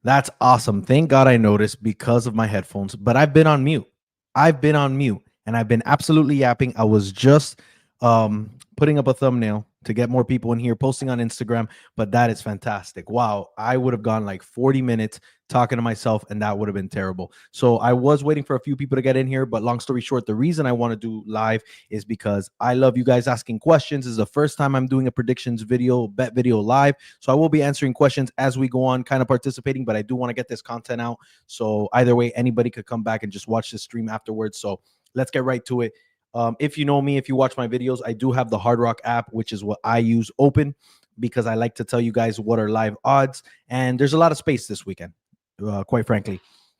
That's awesome. Thank God I noticed because of my headphones, but I've been on mute. I've been on mute and I've been absolutely yapping. I was just putting up a thumbnail to get more people in here, posting on Instagram, but that is fantastic. Wow, I would have gone like 40 minutes talking to myself and that would have been terrible. So I was waiting for a few people to get in here, but long story short, the reason I want to do live is because I love you guys asking questions. This is the first time I'm doing a predictions video, bet video live. So I will be answering questions as we go on, kind of participating, but I do want to get this content out. So either way, anybody could come back and just watch the stream afterwards. So let's get right to it. If you know me, if you watch my videos, I do have the Hard Rock app, which is what I use open because I like to tell you guys what are live odds. And there's a lot of space this weekend, quite frankly.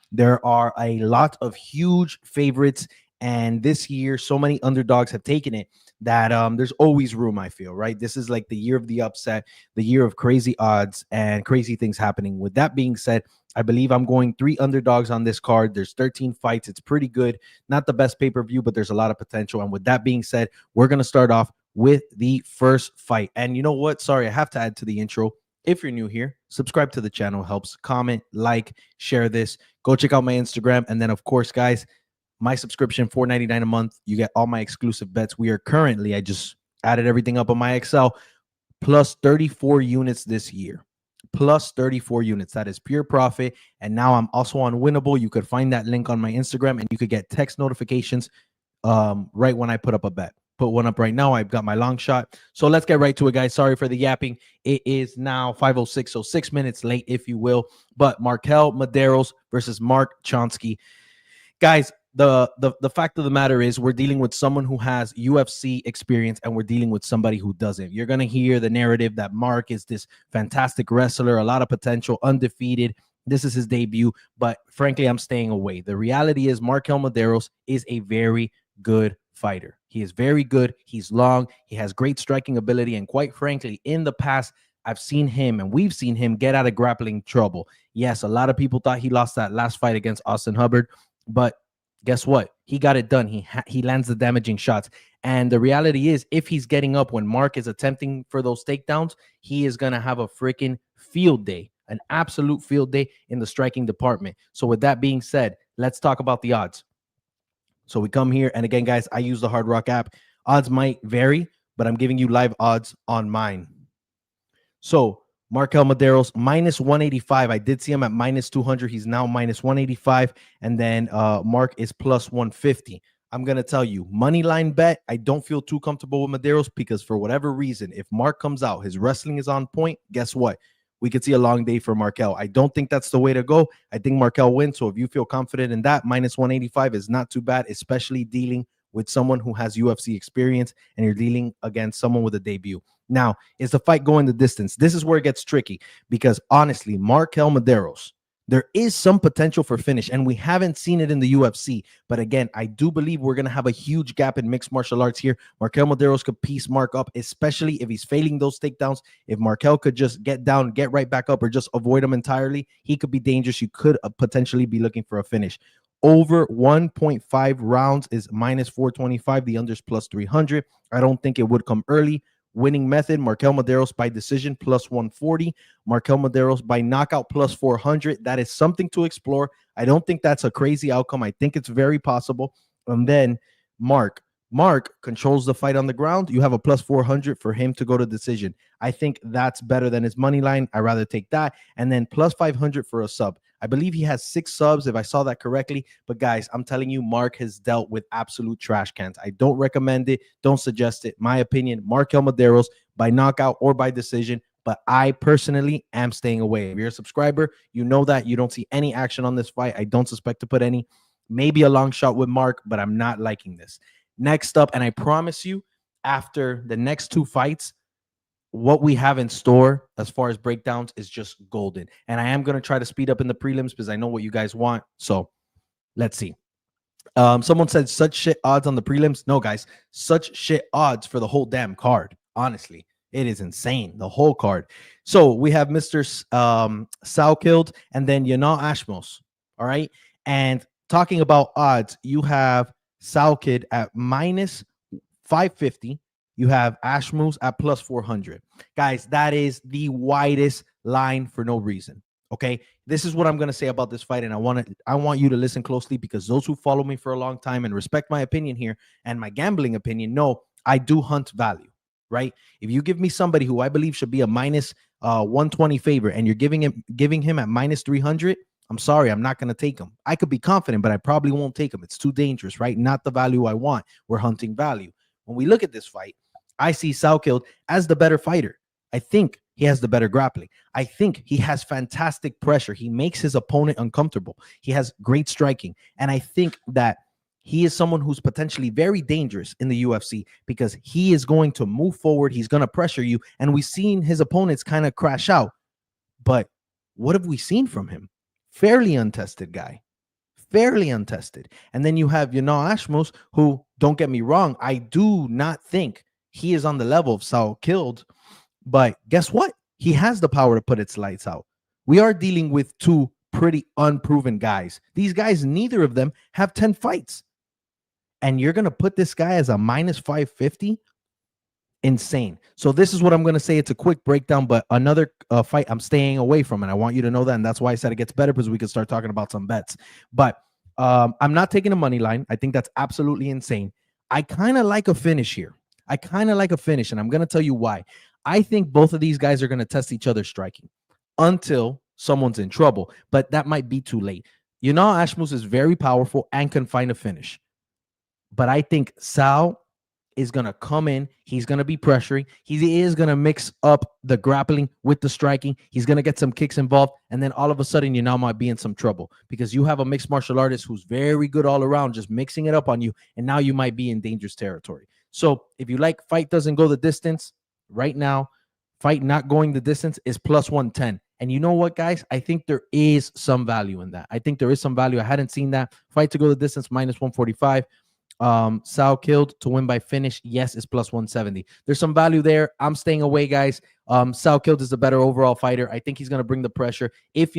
There are a lot of huge favorites. And this year, so many underdogs have taken it that there's always room, I feel, right? This is like the year of the upset, the year of crazy odds and crazy things happening. With that being said, I believe I'm going 3 underdogs on this card. There's 13 fights. It's pretty good. Not the best pay-per-view, but there's a lot of potential. And with that being said, we're going to start off with the first fight. And you know what? Sorry, I have to add to the intro. If you're new here, subscribe to the channel. Helps. Comment, like, share this. Go check out my Instagram. And then, of course, guys, my subscription, $4.99 a month. You get all my exclusive bets. We are currently, I just added everything up on my Excel, plus 34 units this year. Plus 34 units. That is pure profit. And now I'm also on Winnable. You could find that link on my Instagram and you could get text notifications right when I put up a bet. Put one up right now. I've got my long shot. So let's get right to it, guys. Sorry for the yapping. It is now 5:06, so 6 minutes late, if you will. But Markel Medeiros versus Mark Chonsky. Guys, the fact of the matter is we're dealing with someone who has UFC experience and we're dealing with somebody who doesn't. You're going to hear the narrative that Mark is this fantastic wrestler, a lot of potential, undefeated. This is his debut, but frankly, I'm staying away. The reality is Markel Medeiros is a very good fighter. He is very good. He's long. He has great striking ability. And quite frankly, in the past, I've seen him and we've seen him get out of grappling trouble. Yes, a lot of people thought he lost that last fight against Austin Hubbard, but guess what? He got it done. He lands the damaging shots. And the reality is, if he's getting up when Mark is attempting for those takedowns, he is going to have a freaking field day, an absolute field day in the striking department. So with that being said, let's talk about the odds. So we come here. And again, guys, I use the Hard Rock app. Odds might vary, but I'm giving you live odds on mine. So Markel Medeiros, minus 185. I did see him at minus 200. He's now minus 185. And then Mark is plus 150. I'm going to tell you, money line bet, I don't feel too comfortable with Medeiros because for whatever reason, if Mark comes out, his wrestling is on point, guess what? We could see a long day for Markel. I don't think that's the way to go. I think Markel wins. So if you feel confident in that, minus 185 is not too bad, especially dealing with someone who has UFC experience and you're dealing against someone with a debut. Now, is the fight going the distance? This is where it gets tricky because honestly, Markel Medeiros, there is some potential for finish and we haven't seen it in the UFC. But again, I do believe we're going to have a huge gap in mixed martial arts here. Markel Medeiros could piece Mark up, especially if he's failing those takedowns. If Markel could just get down, get right back up or just avoid them entirely, he could be dangerous. You could potentially be looking for a finish. Over 1.5 rounds is minus 425. The under's plus 300. I don't think it would come early. Winning method, Markel Medeiros by decision, plus 140. Markel Medeiros by knockout, plus 400. That is something to explore. I don't think that's a crazy outcome. I think it's very possible. And then Mark controls the fight on the ground. You have a plus 400 for him to go to decision. I think that's better than his money line. I'd rather take that. And then plus 500 for a sub. I believe he has 6 subs, if I saw that correctly. But guys, I'm telling you, Mark has dealt with absolute trash cans. I don't recommend it. Don't suggest it. My opinion, Markel Medeiros by knockout or by decision. But I personally am staying away. If you're a subscriber, you know that. You don't see any action on this fight. I don't suspect to put any. Maybe a long shot with Mark, but I'm not liking this. Next up, and I promise you, after the next 2 fights, what we have in store as far as breakdowns is just golden. And I am going to try to speed up in the prelims because I know what you guys want. So let's see. Someone said such shit odds on the prelims. No, guys, such shit odds for the whole damn card. Honestly, it is insane. The whole card. So we have Mr. Salkild and then Yanal Ashmos. All right. And talking about odds, you have Salkid at minus 550. You have Ashmus at plus 400. Guys, that is the widest line for no reason. Okay. this is what I'm going to say about this fight, and I want you to listen closely, because those who follow me for a long time and respect my opinion here and my gambling opinion know I do hunt value, right? If you give me somebody who I believe should be a minus 120 favorite and you're giving him at minus 300, I'm sorry, I'm not going to take him. I could be confident, but I probably won't take him. It's too dangerous, right? Not the value I want. We're hunting value. When we look at this fight, I see Salkeld as the better fighter. I think he has the better grappling. I think he has fantastic pressure. He makes his opponent uncomfortable. He has great striking. And I think that he is someone who's potentially very dangerous in the UFC, because he is going to move forward. He's going to pressure you. And we've seen his opponents kind of crash out. But what have we seen from him? Fairly untested guy. Fairly untested. And then you have Ashmus, who, don't get me wrong, I do not think he is on the level of Salkeld. But guess what? He has the power to put its lights out. We are dealing with two pretty unproven guys. These guys, neither of them have 10 fights. And you're going to put this guy as a minus 550? Insane. So this is what I'm going to say. It's a quick breakdown, but another fight I'm staying away from, and I want you to know that. And that's why I said it gets better, because we can start talking about some bets. But I'm not taking a money line. I think that's absolutely insane. I kind of like a finish here. I kind of like a finish, and I'm going to tell you why. I think both of these guys are going to test each other striking until someone's in trouble, but that might be too late. Ashmus is very powerful and can find a finish. But I think Sal is going to come in. He's going to be pressuring. He is going to mix up the grappling with the striking. He's going to get some kicks involved. And then all of a sudden, you now might be in some trouble, because you have a mixed martial artist who's very good all around, just mixing it up on you. And now you might be in dangerous territory. So if you like fight doesn't go the distance, right now, fight not going the distance is plus 110. And you know what, guys? I think there is some value in that. I think there is some value. I hadn't seen that. Fight to go the distance, minus 145. Salkeld to win by finish, yes, is plus 170. There's some value there. I'm staying away, guys. Salkeld is the better overall fighter. I think he's going to bring the pressure. If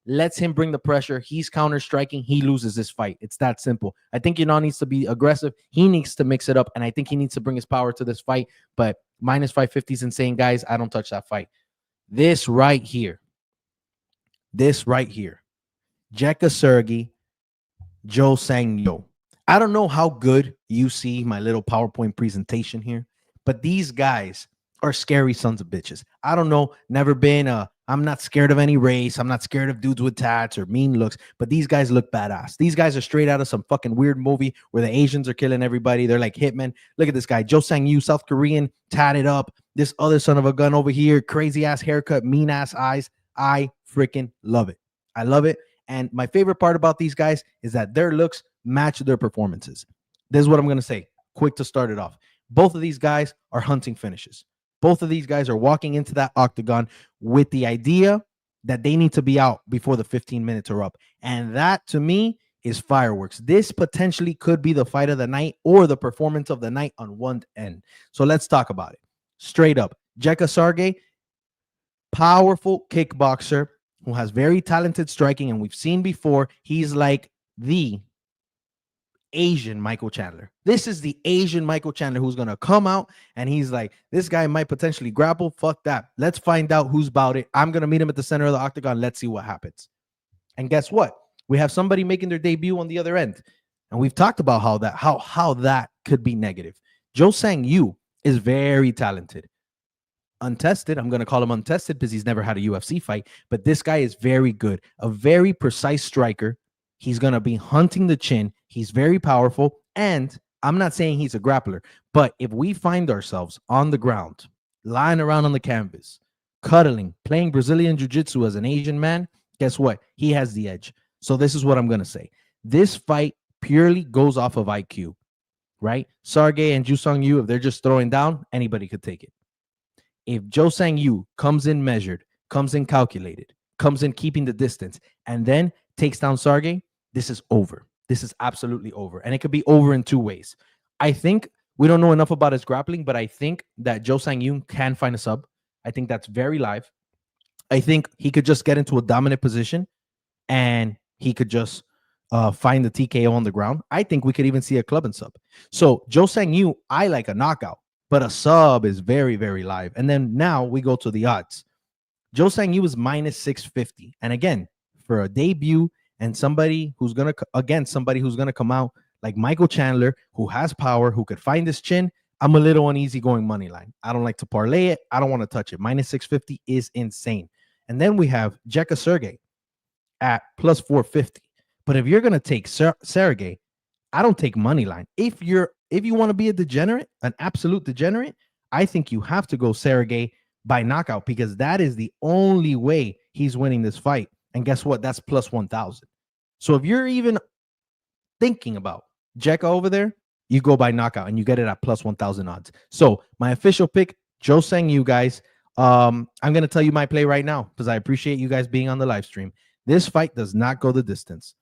lets him bring the pressure, he's counter striking, he loses this fight. It's that simple. I think needs to be aggressive. He needs to mix it up, and I think he needs to bring his power to this fight. But minus 550 is insane, guys. I don't touch that fight. This right here, Jacare, Joe Sang-yo. I don't know how good you see my little PowerPoint presentation here, but these guys are scary sons of bitches. I don't know, never been I'm not scared of any race. I'm not scared of dudes with tats or mean looks, but these guys look badass. These guys are straight out of some fucking weird movie where the Asians are killing everybody. They're like hitmen. Look at this guy, Joe Sang-yo, South Korean, tatted up. This other son of a gun over here, crazy ass haircut, mean ass eyes. I freaking love it. I love it. And my favorite part about these guys is that their looks match their performances. This is what I'm going to say, quick to start it off. Both of these guys are hunting finishes. Both of these guys are walking into that octagon with the idea that they need to be out before the 15 minutes are up. And that, to me, is fireworks. This potentially could be the fight of the night or the performance of the night on one end. So let's talk about it. Straight up, Jacare, powerful kickboxer who has very talented striking. And we've seen before, he's like the Asian Michael Chandler. This is the Asian Michael Chandler who's going to come out and he's like, this guy might potentially grapple. Fuck that. Let's find out who's about it. I'm going to meet him at the center of the octagon. Let's see what happens. And guess what? We have somebody making their debut on the other end. And we've talked about how that could be negative. Joe Sang-yo is very talented. Untested. I'm going to call him untested because he's never had a UFC fight. But this guy is very good. A very precise striker. He's going to be hunting the chin. He's very powerful. And I'm not saying he's a grappler, but if we find ourselves on the ground, lying around on the canvas, cuddling, playing Brazilian Jiu-Jitsu as an Asian man, guess what? He has the edge. So this is what I'm going to say. This fight purely goes off of IQ, right? Sarge and Joe Sang-yo, if they're just throwing down, anybody could take it. If Joe Sang-yo comes in measured, comes in calculated, comes in keeping the distance, and then takes down Sarge, this is over. This is absolutely over. And it could be over in two ways. I think we don't know enough about his grappling, but I think that Joe Sang-yo can find a sub. I think that's very live. I think he could just get into a dominant position and he could just find the TKO on the ground. I think we could even see a club and sub. So Joe Sang-yo, I like a knockout, but a sub is very, very live. And then now we go to the odds. Joe Sang-yo is minus 650. And again, for a debut and somebody who's gonna come out like Michael Chandler, who has power, who could find his chin. I'm a little uneasy going money line. I don't like to parlay it. I don't want to touch it. Minus 650 is insane. And then we have Jacare at plus 450. But if you're gonna take Sergey, I don't take money line. If you want to be a degenerate, an absolute degenerate, I think you have to go Sergey by knockout because that is the only way he's winning this fight. And guess what? That's plus 1,000. So if you're even thinking about Jekka over there, you go by knockout and you get it at plus 1,000 odds. So my official pick, Joe Sang, you guys. I'm going to tell you my play right now because I appreciate you guys being on the live stream. This fight does not go the distance.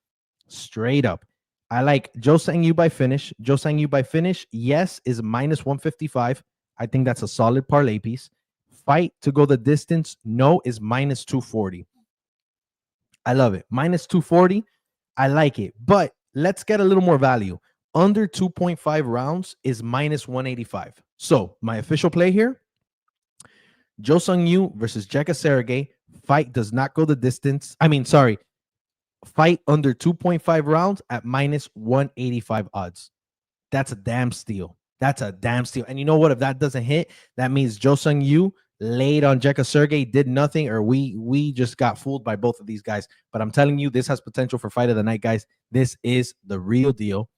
Straight up. I like Joe Sang you by finish. Joe Sang you by finish, yes, is minus 155. I think that's a solid parlay piece. Fight to go the distance, no, is minus 240. I love it. Minus 240, I like it. But let's get a little more value. Under 2.5 rounds is minus 185. So my official play here, Joe Sang Yu versus Jekka Sergey. Fight does not go the distance. Fight under 2.5 rounds at minus 185 odds. That's a damn steal. That's a damn steal. And you know what? If that doesn't hit, that means Joe Sang Yu laid on Jekka Sergey, did nothing, or we just got fooled by both of these guys. But I'm telling you, this has potential for fight of the night, guys. This is the real deal.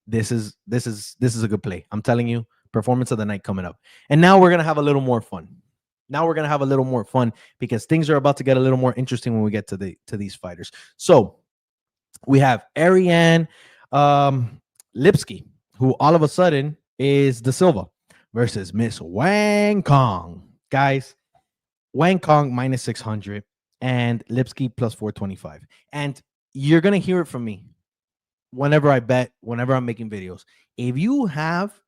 This is a good play. I'm telling you, performance of the night coming up. And now we're gonna have a little more fun. Because things are about to get a little more interesting when we get to these fighters. So we have Ariane Lipsky, who all of a sudden is the Silva versus Miss Wang Kong. Guys, Wang Kong minus 600 and Lipsky plus 425. And you're going to hear it from me whenever I bet, whenever I'm making videos. If you have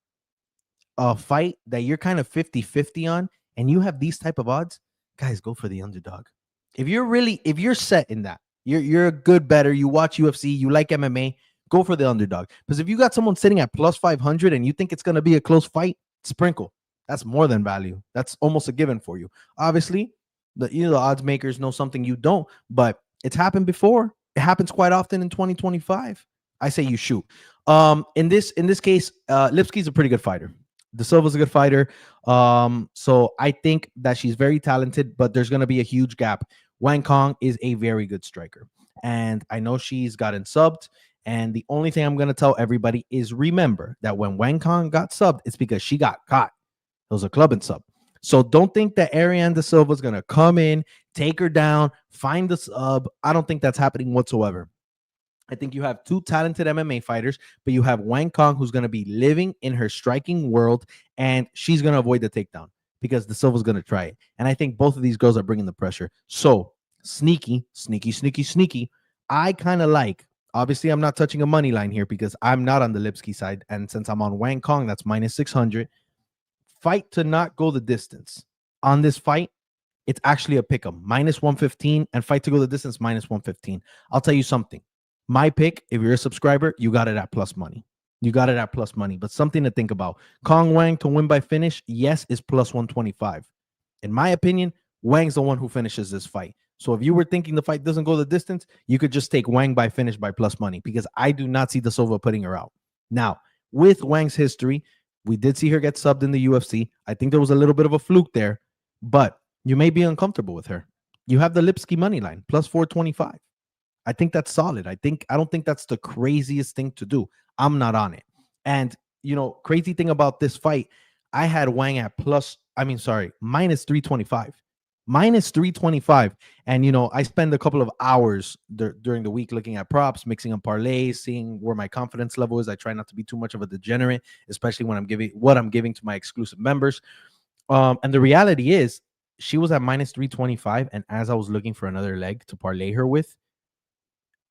a fight that you're kind of 50-50 on, and you have these type of odds, guys, go for the underdog. If you're set in that, you're a good bettor, you watch UFC, you like MMA, go for the underdog. Because if you got someone sitting at plus 500 and you think it's going to be a close fight, sprinkle. That's more than value. That's almost a given for you. Obviously, the odds makers know something you don't, but it's happened before. It happens quite often in 2025. I say you shoot. In this case, Lipsky's a pretty good fighter. De Silva's a good fighter. So I think that she's very talented, but there's going to be a huge gap. Wang Kong is a very good striker. And I know she's gotten subbed. And the only thing I'm going to tell everybody is remember that when Wang Kong got subbed, it's because she got caught. It was a club and sub. So don't think that Ariane De Silva is going to come in, take her down, find the sub. I don't think that's happening whatsoever. I think you have two talented MMA fighters, but you have Wang Kong, who's going to be living in her striking world, and she's going to avoid the takedown because De Silva's going to try it. And I think both of these girls are bringing the pressure. So sneaky. I kind of like, obviously, I'm not touching a money line here because I'm not on the Lipsky side. And since I'm on Wang Kong, that's minus 600. Fight to not go the distance. On this fight, it's actually a pick 'em, minus 115, and fight to go the distance, minus 115. I'll tell you something. My pick, if you're a subscriber, you got it at plus money. But something to think about. Kong Wang to win by finish, yes, is plus 125. In my opinion, Wang's the one who finishes this fight. So if you were thinking the fight doesn't go the distance, you could just take Wang by finish by plus money because I do not see De Silva putting her out. Now, with Wang's history, we did see her get subbed in the UFC. I think there was a little bit of a fluke there, but you may be uncomfortable with her. You have the Lipsky money line, plus 425. I think that's solid. I don't think that's the craziest thing to do. I'm not on it. And, crazy thing about this fight, I had Wang at minus 325. Minus 325. And, I spend a couple of hours during the week looking at props, mixing up parlays, seeing where my confidence level is. I try not to be too much of a degenerate, especially when I'm giving to my exclusive members. And the reality is, she was at minus 325. And as I was looking for another leg to parlay her with,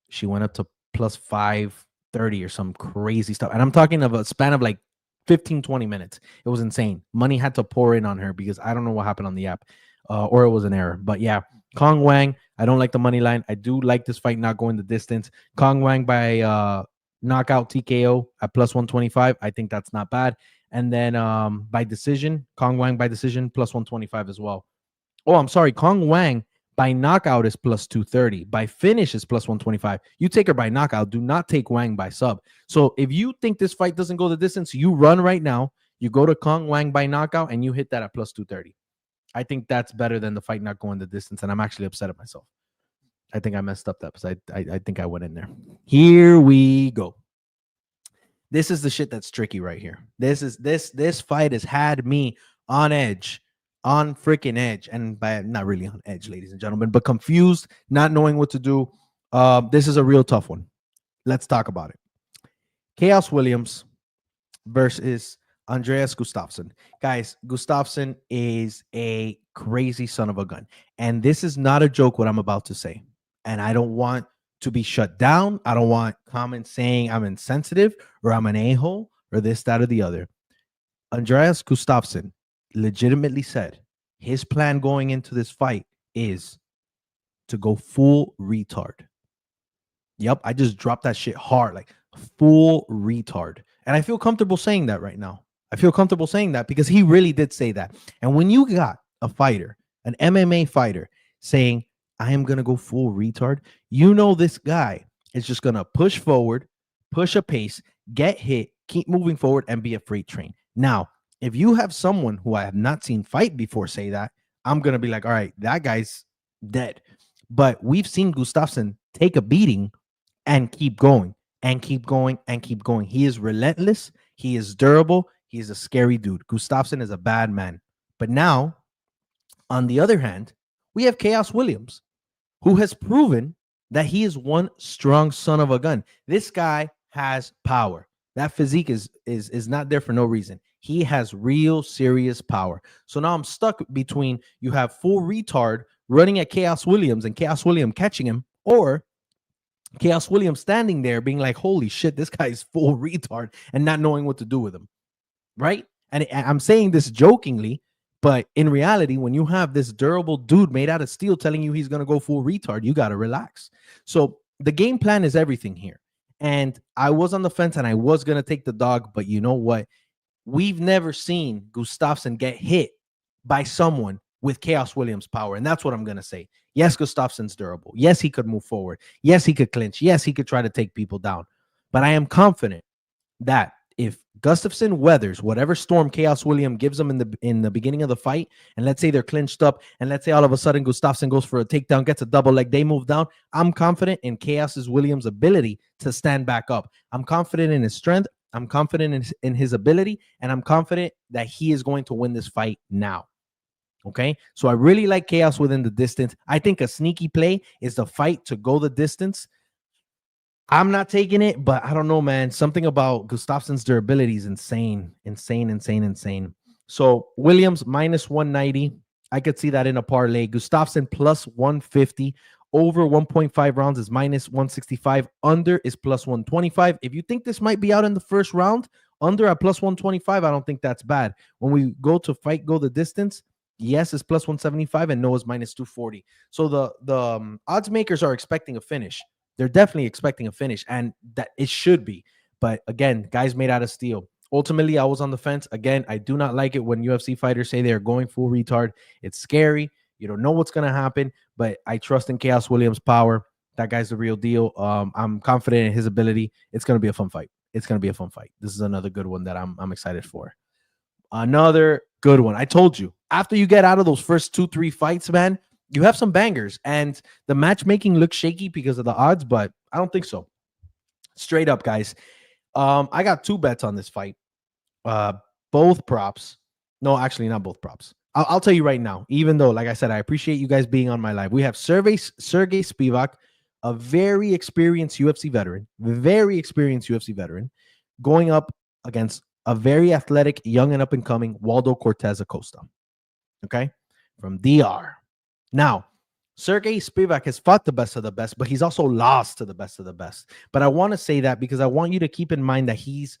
she went up to plus 530 or some crazy stuff. And I'm talking of a span of like 15, 20 minutes. It was insane. Money had to pour in on her because I don't know what happened on the app or it was an error. But yeah, Kong Wang, I don't like the money line. I do like this fight not going the distance. Kong Wang by knockout TKO at plus 125. I think that's not bad. And then by decision, Kong Wang by decision plus 125 as well. Oh, I'm sorry. Kong Wang By knockout is plus 230. By finish is plus 125. You take her by knockout. Do not take Wang by sub. So if you think this fight doesn't go the distance, you run right now. You go to Kong Wang by knockout, and you hit that at plus 230. I think that's better than the fight not going the distance, and I'm actually upset at myself. I think I messed up that because I think I went in there. Here we go. This is the shit that's tricky right here. This fight has had me on edge, on freaking edge, and by not really on edge, ladies and gentlemen, but confused, not knowing what to do. This is a real tough one. Let's talk about it. Chaos Williams versus Andreas Gustafson. Guys, Gustafson is a crazy son of a gun. And this is not a joke what I'm about to say. And I don't want to be shut down. I don't want comments saying I'm insensitive or I'm an a-hole or this, that, or the other. Andreas Gustafson legitimately said his plan going into this fight is to go full retard. Yep, I just dropped that shit hard, like full retard. And I feel comfortable saying that right now. I feel comfortable saying that because he really did say that. And when you got a fighter, an MMA fighter, saying, I am going to go full retard, you know this guy is just going to push forward, push a pace, get hit, keep moving forward, and be a freight train. Now, if you have someone who I have not seen fight before say that, I'm going to be like, all right, that guy's dead. But we've seen Gustafson take a beating and keep going and keep going and keep going. He is relentless. He is durable. He is a scary dude. Gustafson is a bad man. But now, on the other hand, we have Chaos Williams, who has proven that he is one strong son of a gun. This guy has power. That physique is not there for no reason. He has real serious power. So now I'm stuck between you have full retard running at Chaos Williams and Chaos Williams catching him, or Chaos Williams standing there being like, holy shit, this guy is full retard, and not knowing what to do with him, right? And I'm saying this jokingly, but in reality, when you have this durable dude made out of steel telling you he's going to go full retard, you got to relax. So the game plan is everything here. And I was on the fence and I was going to take the dog, but you know what? We've never seen Gustafson get hit by someone with Chaos Williams power. And that's what I'm going to say. Yes, Gustafson's durable. Yes, he could move forward. Yes, he could clinch. Yes, he could try to take people down. But I am confident that if Gustafson weathers whatever storm Chaos Williams gives him in the beginning of the fight, and let's say they're clinched up, and let's say all of a sudden Gustafson goes for a takedown, gets a double leg, they move down, I'm confident in Chaos Williams' ability to stand back up. I'm confident in his strength. I'm confident in his ability, and I'm confident that he is going to win this fight now. Okay, so I really like Chaos within the distance. I think a sneaky play is the fight to go the distance. I'm not taking it, but I don't know, man. Something about Gustafson's durability is insane. So Williams minus 190. I could see that in a parlay. Gustafson plus 150. Over 1.5 rounds is minus 165. Under is plus 125. If you think this might be out in the first round, under at plus 125, I don't think that's bad. When we go to fight, go the distance, yes, it's plus 175, and no is minus 240. So the odds makers are expecting a finish. They're definitely expecting a finish, and that it should be. But again, guys made out of steel. Ultimately, I was on the fence. Again, I do not like it when UFC fighters say they're going full retard. It's scary. You don't know what's going to happen, but I trust in Chaos Williams' power. That guy's the real deal. I'm confident in his ability. It's going to be a fun fight. This is another good one that I'm excited for. Another good one. I told you, after you get out of those first 2-3 fights, man, you have some bangers, and the matchmaking looks shaky because of the odds, but I don't think so. Straight up, guys. I got 2 bets on this fight. Both props. No, actually, not both props. I'll tell you right now, even though, like I said, I appreciate you guys being on my live. We have Sergey Spivac, a very experienced UFC veteran, going up against a very athletic, young and up-and-coming Waldo Cortez Acosta. Okay? From DR. Now, Sergey Spivac has fought the best of the best, but he's also lost to the best of the best. But I want to say that because I want you to keep in mind that his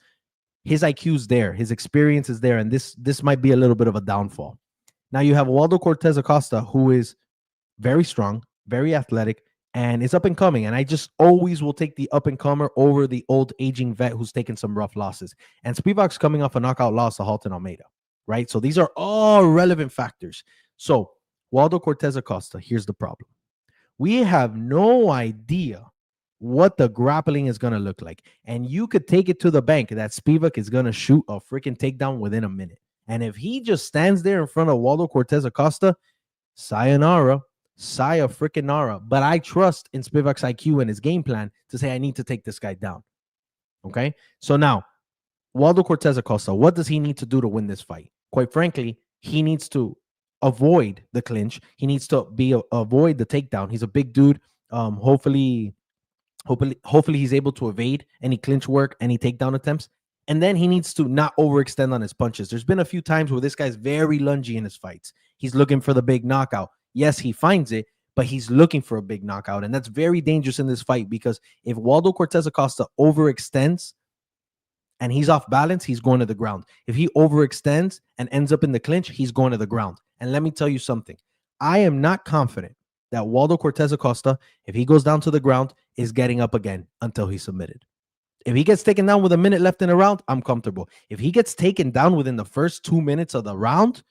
IQ's there, his experience is there, and this might be a little bit of a downfall. Now you have Waldo Cortez Acosta, who is very strong, very athletic, and is up and coming. And I just always will take the up and comer over the old aging vet who's taken some rough losses. And Spivac's coming off a knockout loss to Halton Almeida, right? So these are all relevant factors. So Waldo Cortez Acosta, here's the problem. We have no idea what the grappling is going to look like. And you could take it to the bank that Spivac is going to shoot a freaking takedown within a minute. And if he just stands there in front of Waldo Cortez Acosta, sayonara, saya freaking nara. But I trust in Spivac's IQ and his game plan to say, I need to take this guy down. Okay? So now, Waldo Cortez Acosta, what does he need to do to win this fight? Quite frankly, he needs to avoid the clinch. He needs to avoid the takedown. He's a big dude. Hopefully he's able to evade any clinch work, any takedown attempts. And then he needs to not overextend on his punches. There's been a few times where this guy's very lungy in his fights. He's looking for the big knockout. Yes, he finds it, but he's looking for a big knockout. And that's very dangerous in this fight because if Waldo Cortez Acosta overextends and he's off balance, he's going to the ground. If he overextends and ends up in the clinch, he's going to the ground. And let me tell you something. I am not confident that Waldo Cortez Acosta, if he goes down to the ground, is getting up again until he's submitted. If he gets taken down with a minute left in the round, I'm comfortable. If he gets taken down within the first 2 minutes of the round,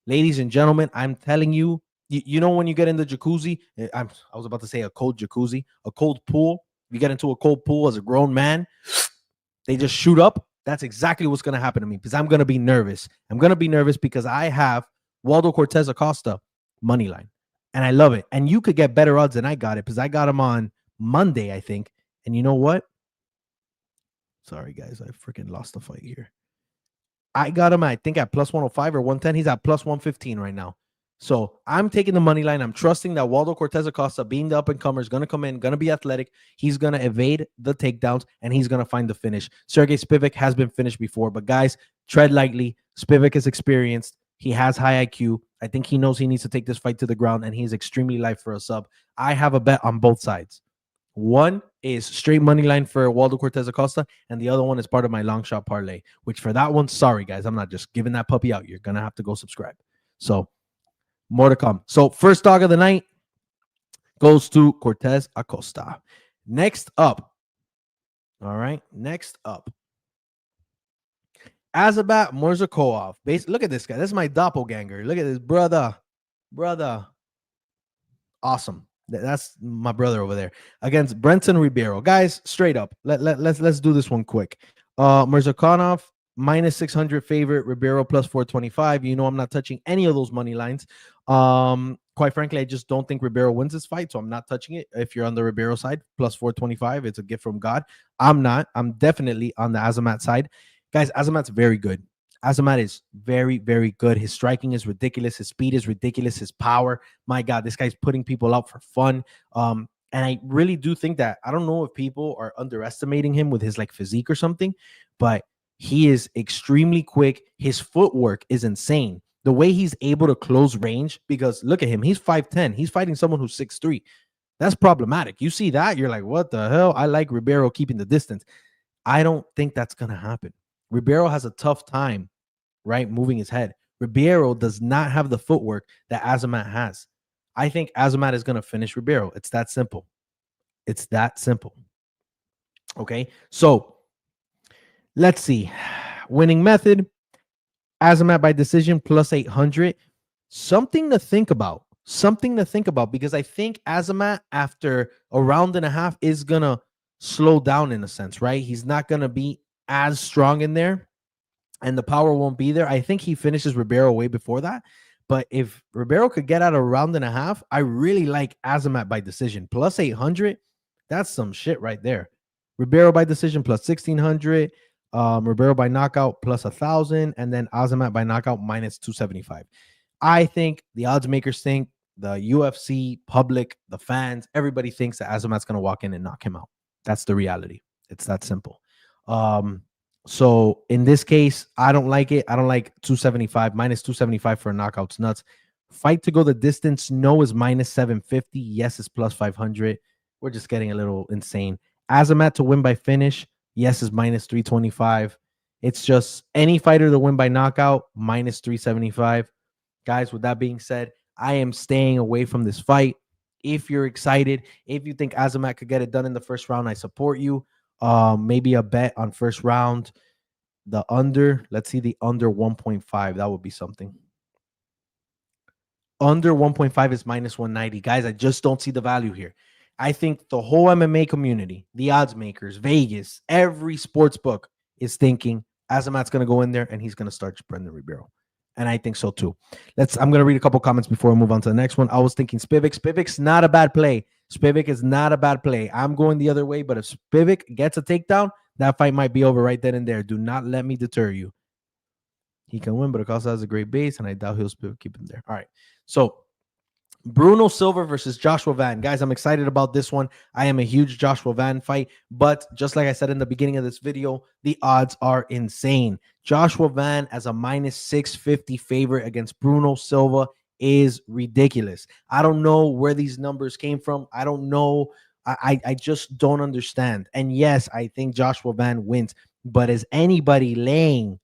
ladies and gentlemen, I'm telling you, you know when you get in the jacuzzi, I was about to say a cold jacuzzi, a cold pool. If you get into a cold pool as a grown man, they just shoot up. That's exactly what's going to happen to me because I'm going to be nervous. I'm going to be nervous because I have Waldo Cortez Acosta money line. And I love it. And you could get better odds than I got it because I got him on Monday, I think. And you know what? Sorry, guys. I freaking lost the fight here. I got him, I think, at plus 105 or 110. He's at plus 115 right now. So I'm taking the money line. I'm trusting that Waldo Cortez Acosta, being the up-and-comer, is going to come in, going to be athletic. He's going to evade the takedowns, and he's going to find the finish. Sergey Spivac has been finished before. But, guys, tread lightly. Spivac is experienced. He has high IQ. I think he knows he needs to take this fight to the ground, and he's extremely light for a sub. I have a bet on both sides. One is straight money line for Waldo Cortez Acosta, and the other one is part of my long shot parlay, which for that one, sorry, guys, I'm not just giving that puppy out. You're going to have to go subscribe. So more to come. So first dog of the night goes to Cortez Acosta. Next up. All right. Next up. Azamat Murzakoov. Look at this guy. This is my doppelganger. Look at this brother. Awesome. That's my brother over there against Brenton Ribero. Guys, straight up. Let's do this one quick. Murzakoov minus 600 favorite, Ribero plus 425. You know I'm not touching any of those money lines. Quite frankly, I just don't think Ribero wins this fight, so I'm not touching it. If you're on the Ribero side, plus 425, it's a gift from God. I'm not. I'm definitely on the Azamat side. Guys, Azamat's very good. Azamat is very, very good. His striking is ridiculous. His speed is ridiculous. His power, my God, this guy's putting people out for fun. And I really do think that, I don't know if people are underestimating him with his like physique or something, but he is extremely quick. His footwork is insane. The way he's able to close range, because look at him. He's 5'10". He's fighting someone who's 6'3". That's problematic. You see that? You're like, what the hell? I like Ribero keeping the distance. I don't think that's going to happen. Ribero has a tough time, right, moving his head. Ribero does not have the footwork that Azamat has. I think Azamat is going to finish Ribero. It's that simple. It's that simple. Okay, so let's see. Winning method, Azamat by decision plus 800. Something to think about. Because I think Azamat, after a round and a half, is going to slow down in a sense, right? He's not going to be as strong in there, and the power won't be there. I think he finishes Ribero way before that. But if Ribero could get out a round and a half, I really like Azamat by decision. Plus 800, that's some shit right there. Ribero by decision plus 1,600. Ribero by knockout plus 1,000. And then Azamat by knockout minus 275. I think the odds makers think, the UFC, public, the fans, everybody thinks that Azamat's going to walk in and knock him out. That's the reality. It's that simple. So in this case, I don't like it. I don't like 275, minus 275 for a knockout's nuts. Fight to go the distance, no is minus 750. Yes is plus 500. We're just getting a little insane. Azamat to win by finish, yes is minus 325. It's just any fighter to win by knockout, minus 375. Guys, with that being said, I am staying away from this fight. If you're excited, if you think Azamat could get it done in the first round, I support you. Maybe a bet on first round. The under, let's see the under 1.5. That would be something. Under 1.5 is minus 190. Guys, I just don't see the value here. I think the whole MMA community, the odds makers, Vegas, every sports book is thinking Azamat's going to go in there and he's going to start Brendan Ribero. And I think so too. I'm going to read a couple comments before we move on to the next one. I was thinking Spivac. Spivac's not a bad play. Spivac is not a bad play. I'm going the other way, but if Spivac gets a takedown, that fight might be over right then and there. Do not let me deter you. He can win, but it also has a great base, and I doubt he'll keep him there. All right. So Bruno Silva versus Joshua Van. Guys, I'm excited about this one. I am a huge Joshua Van fight, but just like I said in the beginning of this video, the odds are insane. Joshua Van as a minus 650 favorite against Bruno Silva is ridiculous. I don't know where these numbers came from. I don't know. I just don't understand. And yes, I think Joshua Van wins, but is anybody laying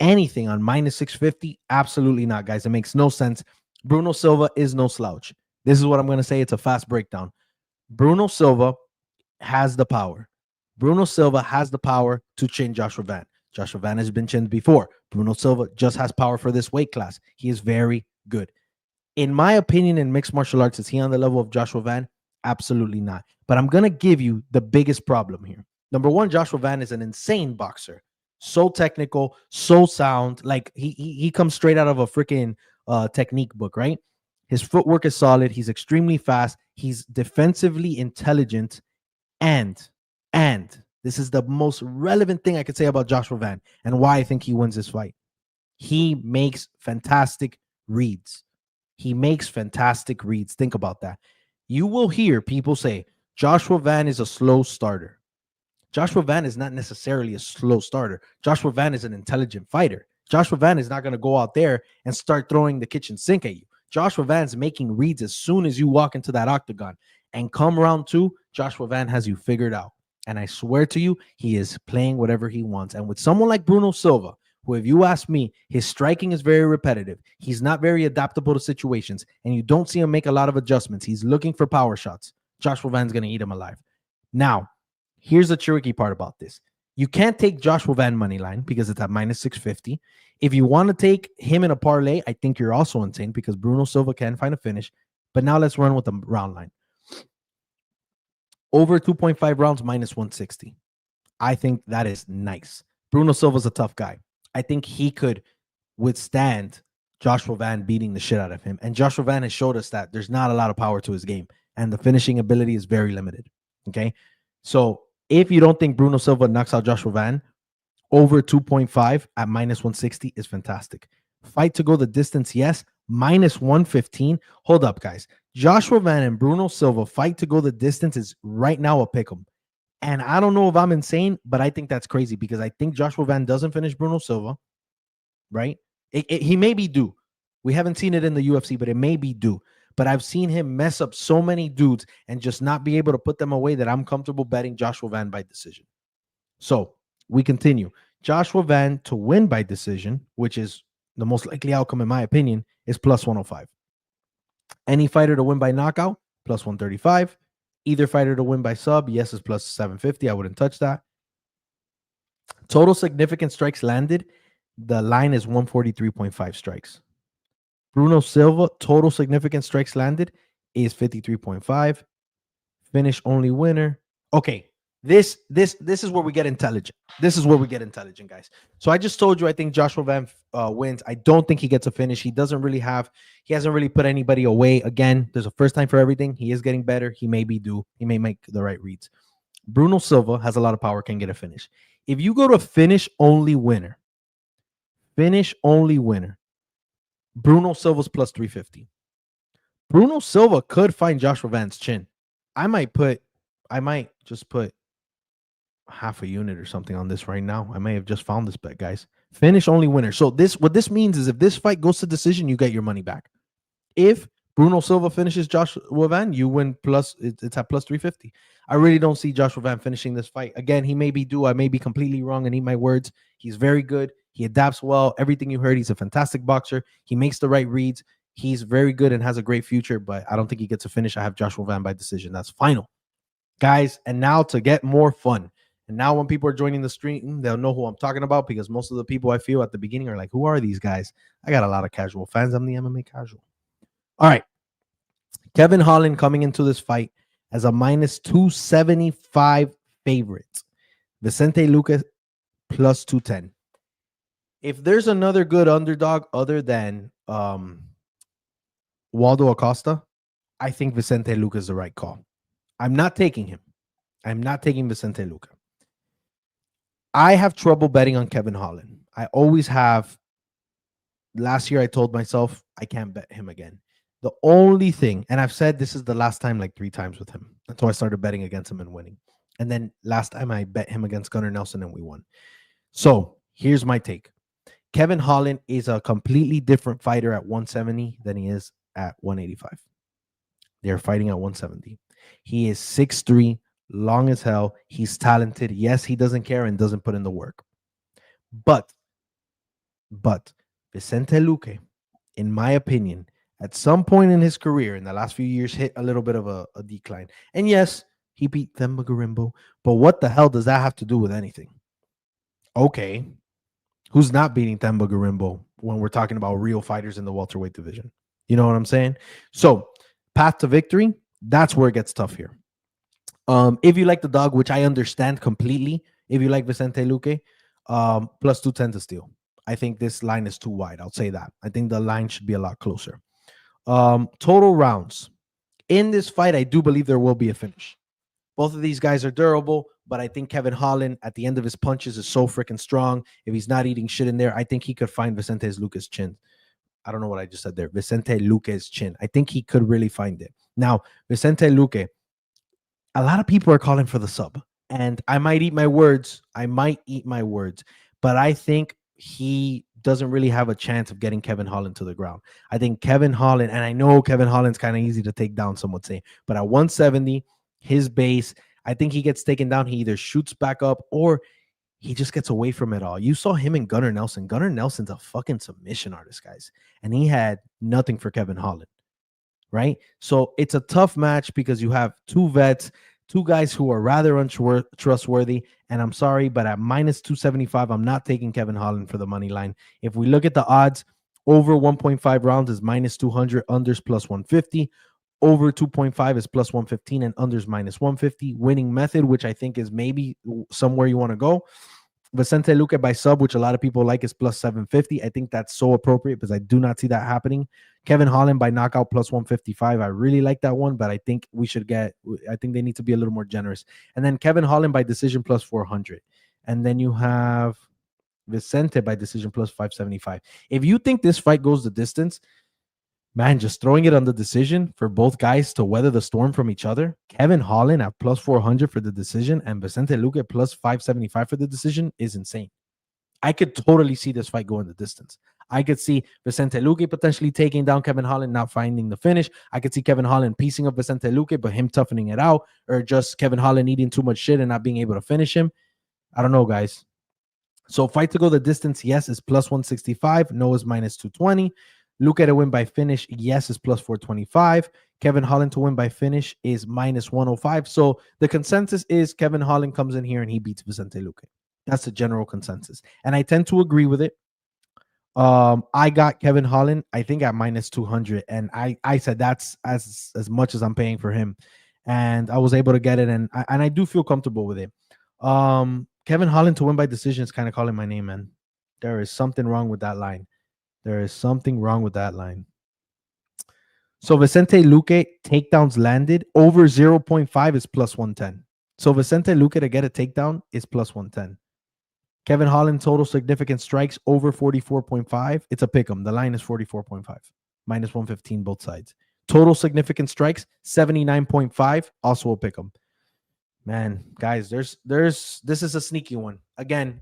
anything on minus 650? Absolutely not, guys. It makes no sense. Bruno Silva is no slouch. This is what I'm going to say. It's a fast breakdown. Bruno Silva has the power. Bruno Silva has the power to chin Joshua Van. Joshua Van has been chinned before. Bruno Silva just has power for this weight class. He is very good. In my opinion, in mixed martial arts, is he on the level of Joshua Van? Absolutely not. But I'm going to give you the biggest problem here. Number one, Joshua Van is an insane boxer. So technical, so sound. Like he comes straight out of a freaking technique book, right? His footwork is solid. He's extremely fast. He's defensively intelligent. And this is the most relevant thing I could say about Joshua Van and why I think he wins this fight. He makes fantastic reads. He makes fantastic reads. Think about that. You will hear people say Joshua Van is a slow starter. Joshua Van is not necessarily a slow starter. Joshua Van is an intelligent fighter. Joshua Van is not going to go out there and start throwing the kitchen sink at you. Joshua Van's making reads as soon as you walk into that octagon. And come round two, Joshua Van has you figured out. And I swear to you, he is playing whatever he wants. And with someone like Bruno Silva, who, if you ask me, his striking is very repetitive. He's not very adaptable to situations. And you don't see him make a lot of adjustments. He's looking for power shots. Joshua Van's going to eat him alive. Now, here's the tricky part about this. You can't take Joshua Van money line because it's at minus 650. If you want to take him in a parlay, I think you're also insane because Bruno Silva can find a finish. But now let's run with the round line. Over 2.5 rounds, minus 160. I think that is nice. Bruno Silva's a tough guy. I think he could withstand Joshua Van beating the shit out of him. And Joshua Van has showed us that there's not a lot of power to his game. And the finishing ability is very limited. Okay? So if you don't think Bruno Silva knocks out Joshua Van, over 2.5 at minus 160 is fantastic. Fight to go the distance, yes. Minus 115. Hold up, guys. Joshua Van and Bruno Silva fight to go the distance is right now a pick 'em. And I don't know if I'm insane, but I think that's crazy because I think Joshua Van doesn't finish Bruno Silva, right? He may be due. We haven't seen it in the UFC, but it may be due. But I've seen him mess up so many dudes and just not be able to put them away that I'm comfortable betting Joshua Van by decision. So we continue. Joshua Van to win by decision, which is the most likely outcome in my opinion, is plus 105. Any fighter to win by knockout, plus 135. Either fighter to win by sub, yes, is plus 750. I wouldn't touch that. Total significant strikes landed, the line is 143.5 strikes. Bruno Silva, total significant strikes landed is 53.5. Finish only winner. Okay, this is where we get intelligent. This is where we get intelligent, guys. So I just told you I think Joshua Van wins. I don't think he gets a finish. He hasn't really put anybody away. Again, there's a first time for everything. He is getting better. He may be due. He may make the right reads. Bruno Silva has a lot of power, can get a finish. If you go to finish only winner, Bruno Silva's plus 350. Bruno Silva could find Joshua Van's chin. I might just put half a unit or something on this right now. I may have just found this bet, guys. Finish only winner. So what this means is if this fight goes to decision, you get your money back. If Bruno Silva finishes Joshua Van, you win it's at plus 350. I really don't see Joshua Van finishing this fight. Again, he may be due. I may be completely wrong and eat my words. He's very good. He adapts well. Everything you heard, he's a fantastic boxer. He makes the right reads. He's very good and has a great future, but I don't think he gets a finish. I have Joshua Van by decision. That's final. Guys, and now to get more fun. And now when people are joining the stream, they'll know who I'm talking about because most of the people I feel at the beginning are like, who are these guys? I got a lot of casual fans. I'm the MMA casual. All right. Kevin Holland coming into this fight as a minus 275 favorite. Vicente Luque plus 210. If there's another good underdog other than Waldo Acosta, I think Vicente Luque is the right call. I'm not taking him. I'm not taking Vicente Luque. I have trouble betting on Kevin Holland. I always have. Last year, I told myself I can't bet him again. The only thing, and I've said this is the last time like 3 times with him until I started betting against him and winning. And then last time I bet him against Gunnar Nelson and we won. So here's my take. Kevin Holland is a completely different fighter at 170 than he is at 185. They're fighting at 170. He is 6'3", long as hell. He's talented. Yes, he doesn't care and doesn't put in the work. But Vicente Luque, in my opinion, at some point in his career in the last few years, hit a little bit of a decline. And yes, he beat Themba Gorimbo, but what the hell does that have to do with anything? Okay, who's not beating Themba Gorimbo when we're talking about real fighters in the welterweight division? You know what I'm saying? So, path to victory, that's where it gets tough here. If you like the dog, which I understand completely, if you like Vicente Luque, plus 210 to steal. I think this line is too wide. I'll say that. I think the line should be a lot closer. Total rounds. In this fight, I do believe there will be a finish. Both of these guys are durable, but I think Kevin Holland at the end of his punches is so freaking strong. If he's not eating shit in there, I think he could find Vicente Luque's chin. I don't know what I just said there. Vicente Luque's chin. I think he could really find it. Now, Vicente Luque, a lot of people are calling for the sub. And I might eat my words. But I think he doesn't really have a chance of getting Kevin Holland to the ground. I think Kevin Holland, and I know Kevin Holland's kind of easy to take down, some would say, but at 170, his base, I think he gets taken down. He either shoots back up or he just gets away from it all. You saw him and Gunnar Nelson. Gunnar Nelson's a fucking submission artist, guys. And he had nothing for Kevin Holland, right? So it's a tough match because you have two vets, two guys who are rather untrustworthy. And I'm sorry, but at minus 275, I'm not taking Kevin Holland for the money line. If we look at the odds, over 1.5 rounds is minus 200, unders plus 150. Over 2.5 is plus 115 and unders minus 150. Winning method, which I think is maybe somewhere you want to go. Vicente Luque by sub, which a lot of people like, is plus 750. I think that's so appropriate because I do not see that happening. Kevin Holland by knockout plus 155. I really like that one, but I think I think they need to be a little more generous. And then Kevin Holland by decision plus 400. And then you have Vicente by decision plus 575. If you think this fight goes the distance, man, just throwing it on the decision for both guys to weather the storm from each other. Kevin Holland at plus 400 for the decision and Vicente Luque plus 575 for the decision is insane. I could totally see this fight going the distance. I could see Vicente Luque potentially taking down Kevin Holland, not finding the finish. I could see Kevin Holland piecing up Vicente Luque, but him toughening it out, or just Kevin Holland eating too much shit and not being able to finish him. I don't know, guys. So fight to go the distance, yes, is plus 165. No is minus 220. Luque to win by finish, yes, is plus 425. Kevin Holland to win by finish is minus 105. So the consensus is Kevin Holland comes in here and he beats Vicente Luque. That's the general consensus. And I tend to agree with it. I got Kevin Holland, I think, at minus 200. And I said that's as much as I'm paying for him. And I was able to get it. And I do feel comfortable with it. Kevin Holland to win by decision is kind of calling my name, man. There is something wrong with that line. There is something wrong with that line. So Vicente Luque takedowns landed over 0.5 is plus 110. So Vicente Luque to get a takedown is plus 110. Kevin Holland total significant strikes over 44.5. It's a pick 'em. The line is 44.5. Minus 115 both sides. Total significant strikes 79.5. Also a pick 'em. Man, guys, this is a sneaky one. Again,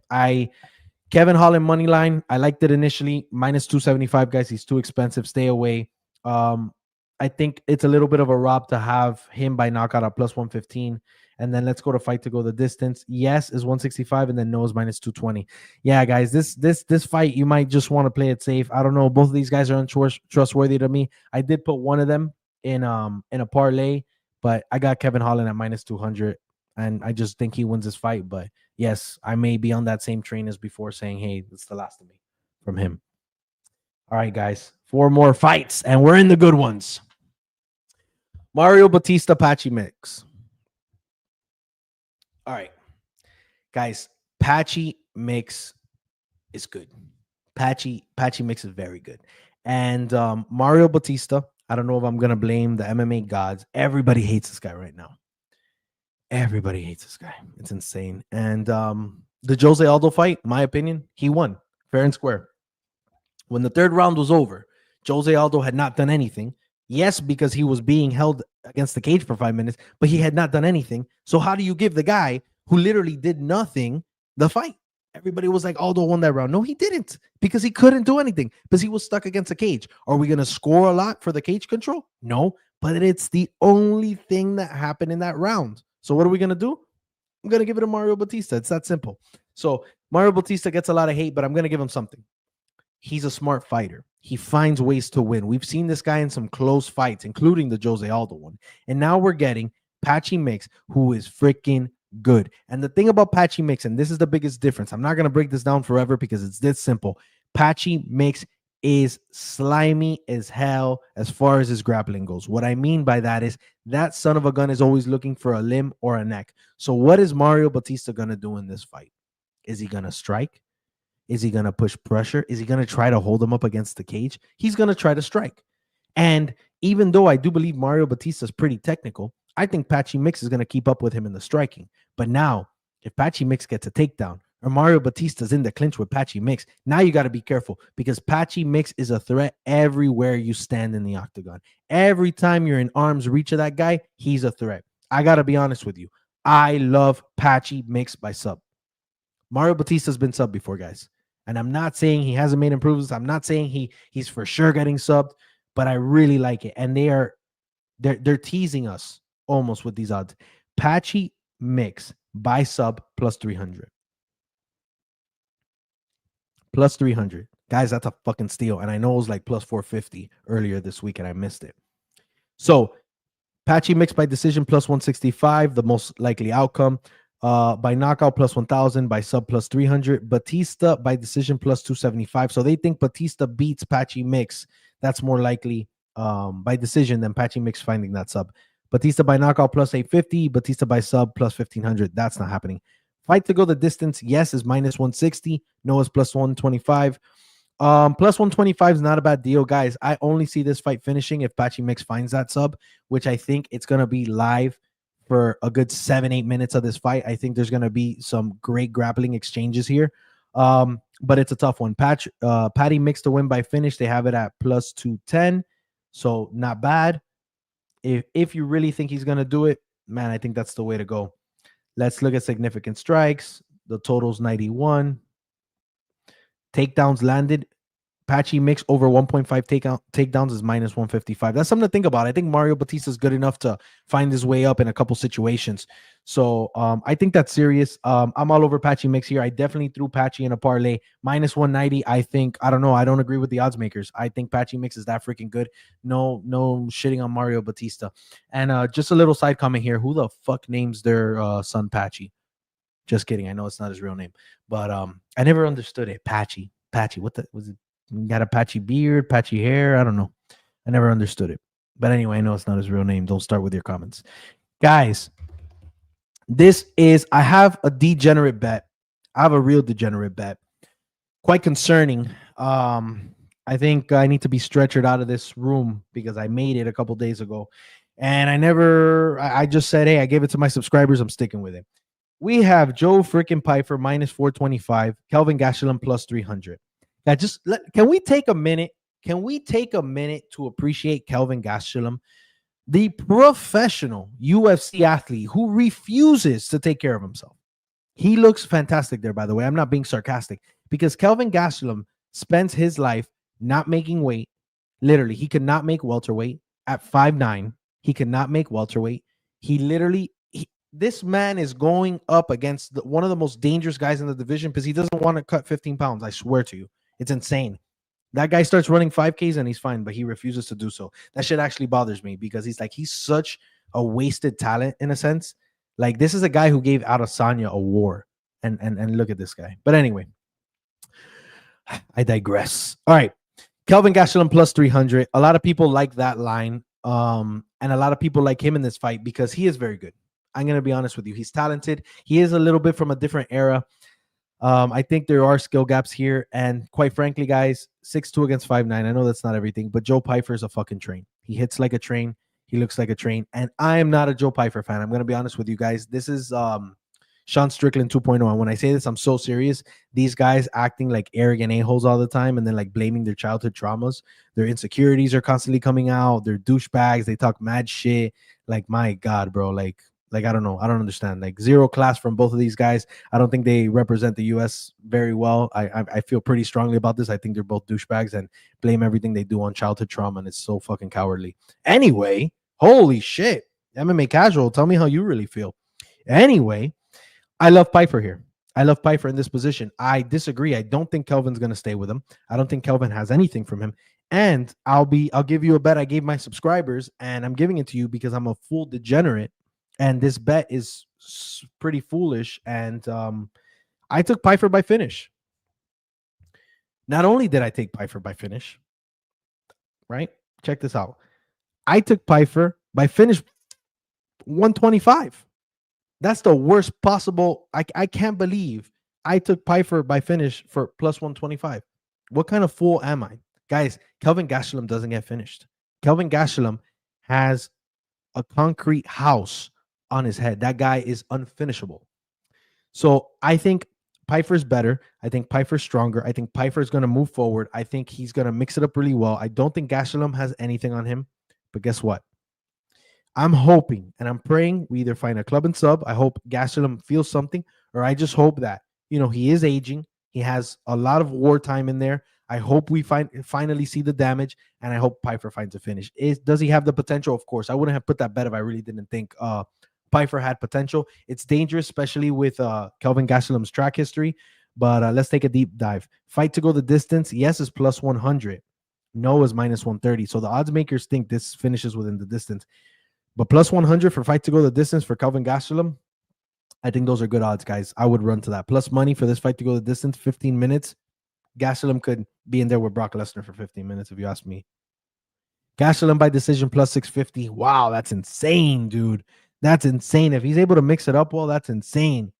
Kevin Holland money line. I liked it initially. Minus 275, guys. He's too expensive. Stay away. I think it's a little bit of a rob to have him by knockout at plus 115. And then let's go to fight to go the distance. Yes is 165, and then no is minus 220. Yeah, guys, this fight, you might just want to play it safe. I don't know. Both of these guys are untrustworthy to me. I did put one of them in a parlay, but I got Kevin Holland at minus 200. And I just think he wins this fight. But yes, I may be on that same train as before saying, hey, it's the last of me from him. All right, guys. 4 more fights, and we're in the good ones. Mario Batista Patchy mix. All right, guys. Patchy mix is good. Patchy mix is very good. And Mario Batista, I don't know if I'm gonna blame the MMA gods. Everybody hates this guy right now. Everybody hates this guy. It's insane. And the Jose Aldo fight, my opinion, he won fair and square. When the third round was over, Jose Aldo had not done anything. Yes, because he was being held against the cage for 5 minutes, but he had not done anything. So how do you give the guy who literally did nothing the fight? Everybody was like, Aldo won that round. No, he didn't, because he couldn't do anything, because he was stuck against a cage. Are we going to score a lot for the cage control? No, but it's the only thing that happened in that round. So what are we going to do? I'm going to give it to Mario Batista. It's that simple. So Mario Batista gets a lot of hate, but I'm going to give him something. He's a smart fighter. He finds ways to win. We've seen this guy in some close fights, including the Jose Aldo one. And now we're getting Patchy Mix, who is freaking good. And the thing about Patchy Mix, and this is the biggest difference, I'm not going to break this down forever because it's this simple. Patchy Mix is slimy as hell as far as his grappling goes. What I mean by that is that son of a gun is always looking for a limb or a neck. So what is Mario Batista going to do in this fight? Is he going to strike? Is he going to push pressure? Is he going to try to hold him up against the cage? He's going to try to strike. And even though I do believe Mario Batista is pretty technical, I think Patchy Mix is going to keep up with him in the striking. But now, if Patchy Mix gets a takedown or Mario Batista's in the clinch with Patchy Mix, now you got to be careful, because Patchy Mix is a threat everywhere you stand in the octagon. Every time you're in arm's reach of that guy, he's a threat. I got to be honest with you. I love Patchy Mix by sub. Mario Batista's been subbed before, guys. And I'm not saying he hasn't made improvements. I'm not saying he's for sure getting subbed, but I really like it. And they're teasing us almost with these odds. Patchy Mix by sub plus 300. Plus 300. Guys, that's a fucking steal. And I know it was like plus 450 earlier this week and I missed it. So Patchy Mix by decision plus 165, the most likely outcome. By knockout plus 1,000, by sub plus 300. Batista by decision plus 275. So they think Batista beats Patchy Mix. That's more likely by decision than Patchy Mix finding that sub. Batista by knockout plus 850. Batista by sub plus 1,500. That's not happening. Fight to go the distance, yes, is minus 160. No is plus 125. Plus 125 is not a bad deal, guys. I only see this fight finishing if Patchy Mix finds that sub, which I think it's going to be live for a good 7-8 minutes of this fight. I think there's going to be some great grappling exchanges here. But it's a tough one. Patty Mix to win by finish. They have it at plus 210. So not bad. If you really think he's going to do it, man, I think that's the way to go. Let's look at significant strikes. The total's 91. Takedowns landed. Patchy Mix over 1.5 takedowns is minus 155. That's something to think about. I think Mario Batista is good enough to find his way up in a couple situations. So I think that's serious. I'm all over Patchy Mix here. I definitely threw Patchy in a parlay. Minus 190, I don't know. I don't agree with the odds makers. I think Patchy Mix is that freaking good. No shitting on Mario Batista. And just a little side comment here. Who the fuck names their son Patchy? Just kidding. I know it's not his real name. But I never understood it. Patchy. What was it? Got a patchy beard, patchy hair. I don't know. I never understood it. But anyway, I know it's not his real name. Don't start with your comments. Guys, I have a degenerate bet. I have a real degenerate bet. Quite concerning. I think I need to be stretchered out of this room because I made it a couple days ago. And I just said, hey, I gave it to my subscribers. I'm sticking with it. We have Joe freaking Piper minus 425, Kelvin Gastelum plus 300. Now, can we take a minute? Can we take a minute to appreciate Kelvin Gastelum, the professional UFC athlete who refuses to take care of himself? He looks fantastic there, by the way. I'm not being sarcastic, because Kelvin Gastelum spends his life not making weight. Literally, he could not make welterweight at 5'9". He could not make welterweight. This man is going up against one of the most dangerous guys in the division because he doesn't want to cut 15 pounds. I swear to you. It's insane. That guy starts running 5Ks and he's fine, but he refuses to do so. That shit actually bothers me because he's such a wasted talent in a sense. Like, this is a guy who gave Adesanya a war. And look at this guy. But anyway, I digress. All right. Kelvin Gastelum plus 300. A lot of people like that line. And a lot of people like him in this fight because he is very good. I'm going to be honest with you. He's talented. He is a little bit from a different era. I think there are skill gaps here. And quite frankly, guys, 6'2 against 5'9. I know that's not everything, but Joe Pyfer is a fucking train. He hits like a train. He looks like a train. And I am not a Joe Pyfer fan. I'm going to be honest with you guys. This is Sean Strickland 2.0. And when I say this, I'm so serious. These guys acting like arrogant a-holes all the time and then like blaming their childhood traumas. Their insecurities are constantly coming out. They're douchebags. They talk mad shit. Like, my God, bro. Like I don't know. I don't understand. Like, zero class from both of these guys. I don't think they represent the U.S. very well. I feel pretty strongly about this. I think they're both douchebags and blame everything they do on childhood trauma, and it's so fucking cowardly. Anyway, holy shit. MMA Casual, tell me how you really feel. Anyway, I love Pyfer here. I love Pyfer in this position. I disagree. I don't think Kelvin's going to stay with him. I don't think Kelvin has anything from him. And I'll give you a bet I gave my subscribers, and I'm giving it to you because I'm a full degenerate. And this bet is pretty foolish. And I took Pyfer by finish. Not only did I take Pyfer by finish, right? Check this out. I took Pyfer by finish 125. That's the worst possible. I can't believe I took Pyfer by finish for plus 125. What kind of fool am I? Guys, Kelvin Gastelum doesn't get finished. Kelvin Gastelum has a concrete house on his head. That guy is unfinishable. So I think Pyfer's better. I think Pyfer's stronger. I think Pyfer's going to move forward. I think he's going to mix it up really well. I don't think Gastelum has anything on him. But guess what? I'm hoping and I'm praying we either find a club and sub. I hope Gastelum feels something, or I just hope that, he is aging. He has a lot of war time in there. I hope we finally see the damage, and I hope Pyfer finds a finish. Does he have the potential? Of course. I wouldn't have put that bet if I really didn't think Pyfer had potential. It's dangerous, especially with Kelvin Gastelum's track history. But let's take a deep dive. Fight to go the distance. Yes is plus 100. No is minus 130. So the odds makers think this finishes within the distance. But plus 100 for fight to go the distance for Kelvin Gastelum, I think those are good odds, guys. I would run to that. Plus money for this fight to go the distance, 15 minutes. Gastelum could be in there with Brock Lesnar for 15 minutes, if you ask me. Gastelum by decision plus 650. Wow, that's insane, dude. That's insane. If he's able to mix it up well, that's insane.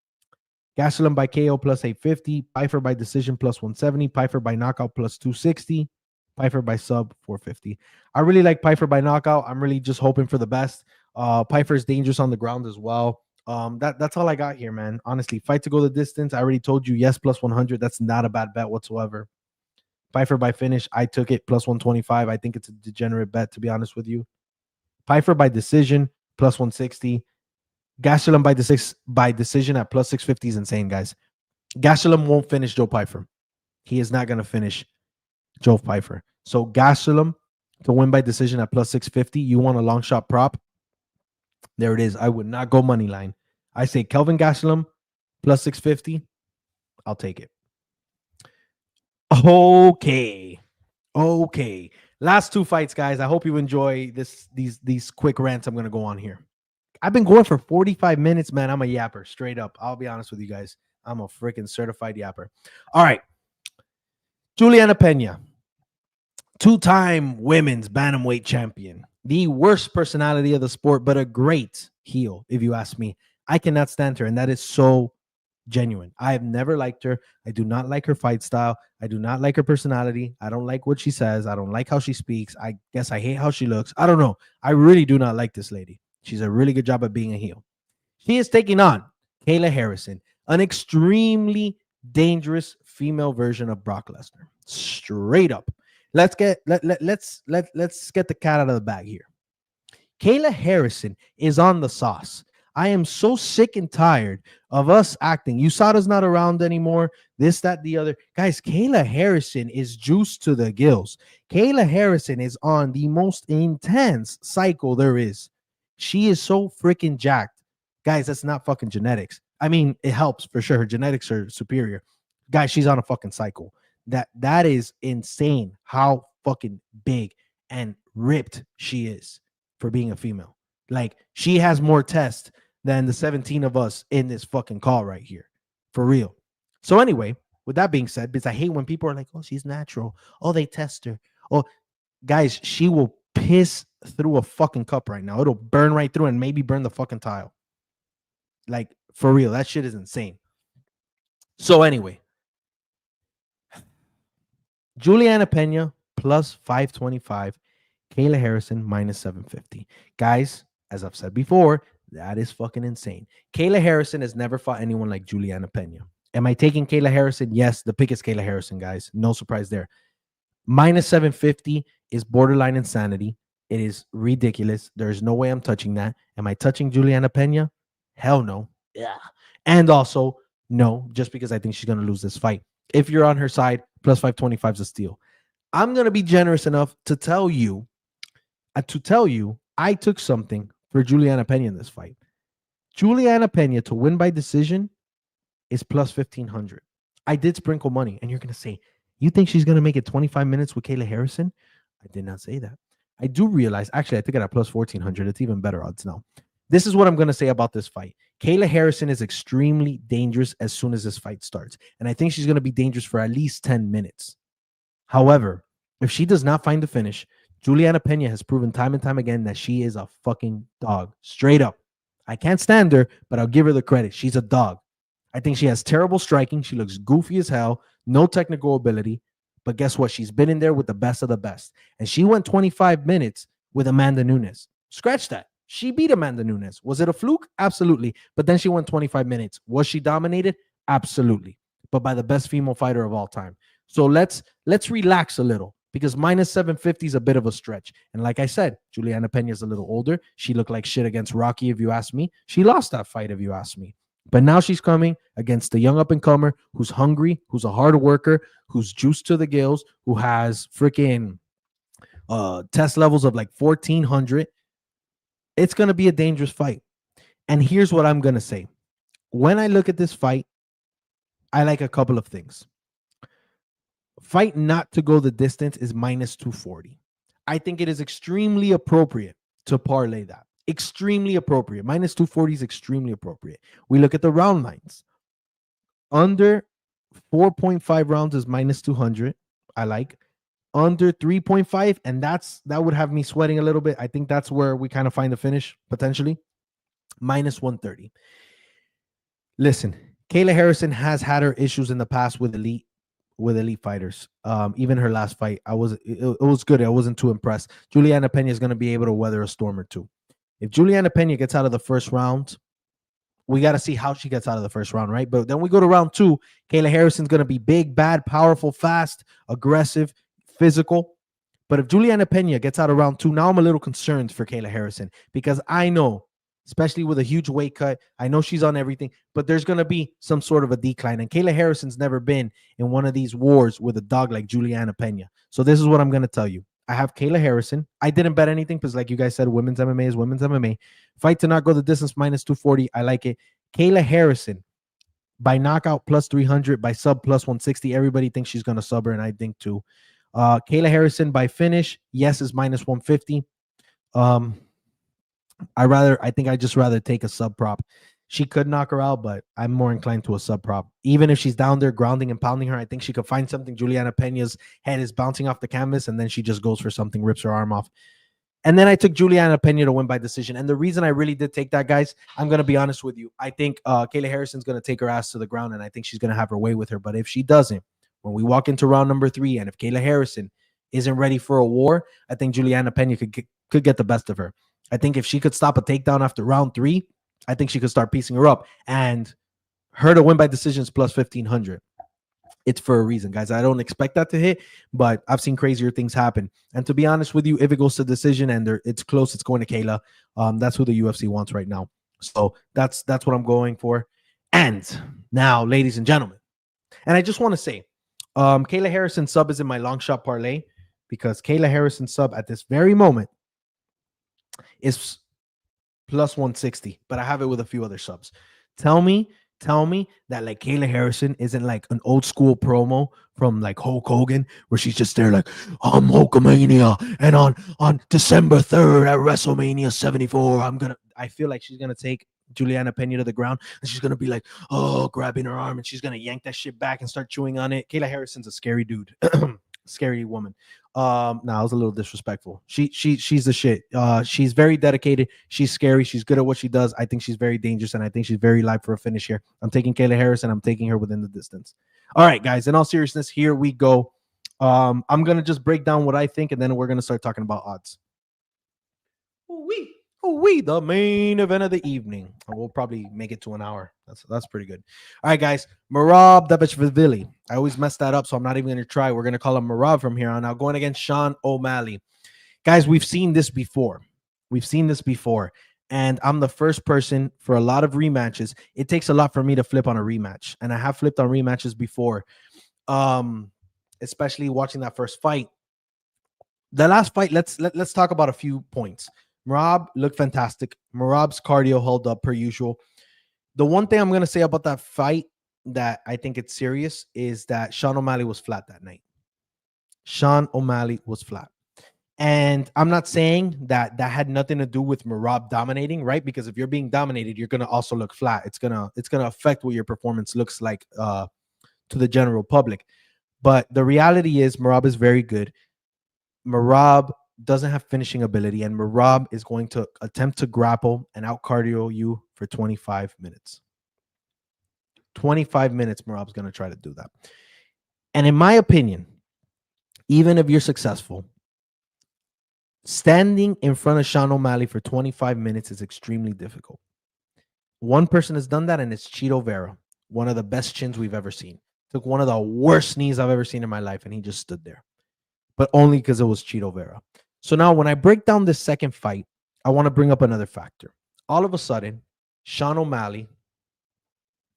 Gastelum by KO plus 850. Pyfer by decision plus 170. Pyfer by knockout plus 260. Pyfer by sub 450. I really like Pyfer by knockout. I'm really just hoping for the best. Pyfer is dangerous on the ground as well. That's all I got here, man. Honestly, fight to go the distance. I already told you, yes, plus 100. That's not a bad bet whatsoever. Pyfer by finish, I took it plus 125. I think it's a degenerate bet, to be honest with you. Pyfer by decision plus 160. Gastelum by decision at plus 650 is insane, guys. Gastelum won't finish Joe Pyfer. He is not going to finish Joe Pyfer. So Gastelum to win by decision at plus 650. You want a long shot prop? There it is. I would not go money line. I say Kelvin Gastelum plus 650. I'll take it. Okay. Last two fights, guys. I hope you enjoy these quick rants I'm going to go on here. I've been going for 45 minutes, man. I'm a yapper, straight up. I'll be honest with you guys. I'm a freaking certified yapper. All right. Juliana Pena, two-time women's bantamweight champion. The worst personality of the sport, but a great heel, if you ask me. I cannot stand her, and that is so genuine. I have never liked her. I do not like her fight style. I do not like her personality. I don't like what she says. I don't like how she speaks. I guess I hate how she looks. I don't know. I really do not like this lady. She's a really good job at being a heel. She is taking on Kayla Harrison, an extremely dangerous female version of Brock Lesnar. Straight up. Let's get the cat out of the bag here. Kayla Harrison is on the sauce. I am so sick and tired of us acting. USADA's not around anymore. This, that, the other. Guys, Kayla Harrison is juiced to the gills. Kayla Harrison is on the most intense cycle there is. She is so freaking jacked. Guys, that's not fucking genetics. I mean, it helps for sure. Her genetics are superior. Guys, she's on a fucking cycle. That is insane how fucking big and ripped she is for being a female. Like, she has more tests than the 17 of us in this fucking call right here. For real. So anyway, with that being said, because I hate when people are like, oh, she's natural. Oh, they test her. Oh, guys, she will piss through a fucking cup right now. It'll burn right through and maybe burn the fucking tile. Like, for real, that shit is insane. So anyway, Juliana Pena plus 525, Kayla Harrison minus 750. Guys, as I've said before, that is fucking insane. Kayla Harrison has never fought anyone like Juliana Pena. Am I taking Kayla Harrison? Yes, the pick is Kayla Harrison, guys. No surprise there. Minus 750 is borderline insanity. It is ridiculous. There's no way I'm touching that. Am I touching Juliana Pena? Hell no. Yeah. And also, no, just because I think she's going to lose this fight. If you're on her side, plus 525 is a steal. I'm going to be generous enough to tell you, I took something for Juliana Pena in this fight. Juliana Pena to win by decision is plus 1,500. I did sprinkle money, and you're going to say, you think she's going to make it 25 minutes with Kayla Harrison? I did not say that. I do realize, actually, I think it at plus 1,400. It's even better odds now. This is what I'm going to say about this fight. Kayla Harrison is extremely dangerous as soon as this fight starts. And I think she's going to be dangerous for at least 10 minutes. However, if she does not find the finish, Juliana Pena has proven time and time again that she is a fucking dog. Straight up. I can't stand her, but I'll give her the credit. She's a dog. I think she has terrible striking. She looks goofy as hell. No technical ability. But guess what? She's been in there with the best of the best. And she went 25 minutes with Amanda Nunes. Scratch that. She beat Amanda Nunes. Was it a fluke? Absolutely. But then she went 25 minutes. Was she dominated? Absolutely. But by the best female fighter of all time. So let's relax a little, because minus 750 is a bit of a stretch. And like I said, Juliana Pena is a little older. She looked like shit against Rocky, if you ask me. She lost that fight, if you ask me. But now she's coming against the young up-and-comer who's hungry, who's a hard worker, who's juiced to the gills, who has freaking test levels of like 1,400. It's going to be a dangerous fight. And here's what I'm going to say. When I look at this fight, I like a couple of things. Fight not to go the distance is minus 240. I think it is extremely appropriate to parlay that. Extremely appropriate. Minus 240 is extremely appropriate. We look at the round lines. Under 4.5 rounds is minus 200. I like. Under 3.5, and that would have me sweating a little bit. I think that's where we kind of find the finish, potentially. Minus 130. Listen, Kayla Harrison has had her issues in the past with elite fighters. Even her last fight, it was good. I wasn't too impressed. Juliana Pena is going to be able to weather a storm or two. If Juliana Pena gets out of the first round, we got to see how she gets out of the first round, right? But then we go to round two. Kayla Harrison's going to be big, bad, powerful, fast, aggressive, physical. But if Juliana Pena gets out of round two, now I'm a little concerned for Kayla Harrison, because I know, especially with a huge weight cut, I know she's on everything, but there's going to be some sort of a decline. And Kayla Harrison's never been in one of these wars with a dog like Juliana Pena. So this is what I'm going to tell you. I have Kayla Harrison. I didn't bet anything because, like you guys said, women's MMA is women's MMA. Fight to not go the distance, minus 240. I like it. Kayla Harrison by knockout plus 300, by sub plus 160. Everybody thinks she's going to sub her, and I think too. Kayla Harrison by finish, yes, is minus 150. I think I just rather take a sub prop. She could knock her out, but I'm more inclined to a sub prop. Even if she's down there grounding and pounding her, I think she could find something. Juliana Pena's head is bouncing off the canvas, and then she just goes for something, rips her arm off. And then I took Juliana Pena to win by decision. And the reason I really did take that, guys, I'm going to be honest with you. I think Kayla Harrison's going to take her ass to the ground, and I think she's going to have her way with her. But if she doesn't, when we walk into round number 3, and if Kayla Harrison isn't ready for a war, I think Juliana Pena could get the best of her. I think if she could stop a takedown after round 3, I think she could start piecing her up. And her to win by decisions plus 1,500. It's for a reason, guys. I don't expect that to hit, but I've seen crazier things happen. And to be honest with you, if it goes to decision and it's close, it's going to Kayla. That's who the UFC wants right now. So that's what I'm going for. And now, ladies and gentlemen, and I just want to say, Kayla Harrison sub is in my long shot parlay, because Kayla Harrison sub at this very moment is plus 160, but I have it with a few other subs. Tell me that like Kayla Harrison isn't like an old school promo from like Hulk Hogan, where she's just there like, I'm Hulkamania, and on December 3rd at WrestleMania 74, I feel like she's gonna take Juliana Pena to the ground, and she's gonna be like, oh, grabbing her arm, and she's gonna yank that shit back and start chewing on it. Kayla Harrison's a scary dude. scary woman. No, I was a little disrespectful. She's the shit. She's very dedicated. She's scary. She's good at what she does. I think she's very dangerous, and I think she's very live for a finish here. I'm taking Kayla Harris, and I'm taking her within the distance. All right, guys. In all seriousness, here we go. I'm gonna just break down what I think, and then we're gonna start talking about odds. We the main event of the evening. We'll probably make it to an hour. That's pretty good. All right, guys. Morab Dvalishvili. I always mess that up, so I'm not even gonna try. We're gonna call him Morab from here on out. Going against Sean O'Malley. Guys, we've seen this before. And I'm the first person for a lot of rematches. It takes a lot for me to flip on a rematch, and I have flipped on rematches before. Especially watching that first fight. The last fight, let's talk about a few points. Morab looked fantastic. Morab's cardio held up per usual. The one thing I'm going to say about that fight that I think it's serious is that Sean O'Malley was flat that night. Sean O'Malley was flat. And I'm not saying that that had nothing to do with Morab dominating, right? Because if you're being dominated, you're going to also look flat. It's going to affect what your performance looks like to the general public. But the reality is Morab is very good. Morab doesn't have finishing ability, and Morab is going to attempt to grapple and out cardio you for 25 minutes. 25 minutes, Morab's going to try to do that. And in my opinion, even if you're successful, standing in front of Sean O'Malley for 25 minutes is extremely difficult. One person has done that, and it's Chito Vera, one of the best chins we've ever seen. Took one of the worst knees I've ever seen in my life, and he just stood there. But only because it was Chito Vera. So now when I break down this second fight, I want to bring up another factor. All of a sudden, Sean O'Malley,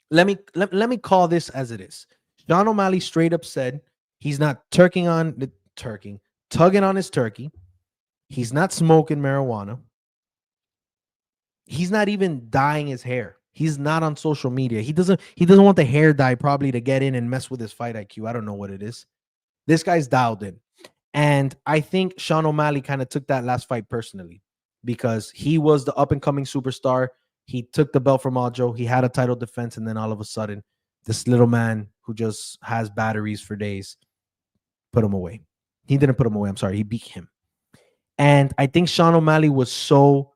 let me call this as it is. Sean O'Malley straight up said he's not tugging on his turkey. He's not smoking marijuana. He's not even dyeing his hair. He's not on social media. He doesn't want the hair dye probably to get in and mess with his fight IQ. I don't know what it is. This guy's dialed in. And I think Sean O'Malley kind of took that last fight personally because he was the up-and-coming superstar. He took the belt from Aljo. He had a title defense, and then all of a sudden, this little man who just has batteries for days put him away. He didn't put him away. I'm sorry. He beat him. And I think Sean O'Malley was so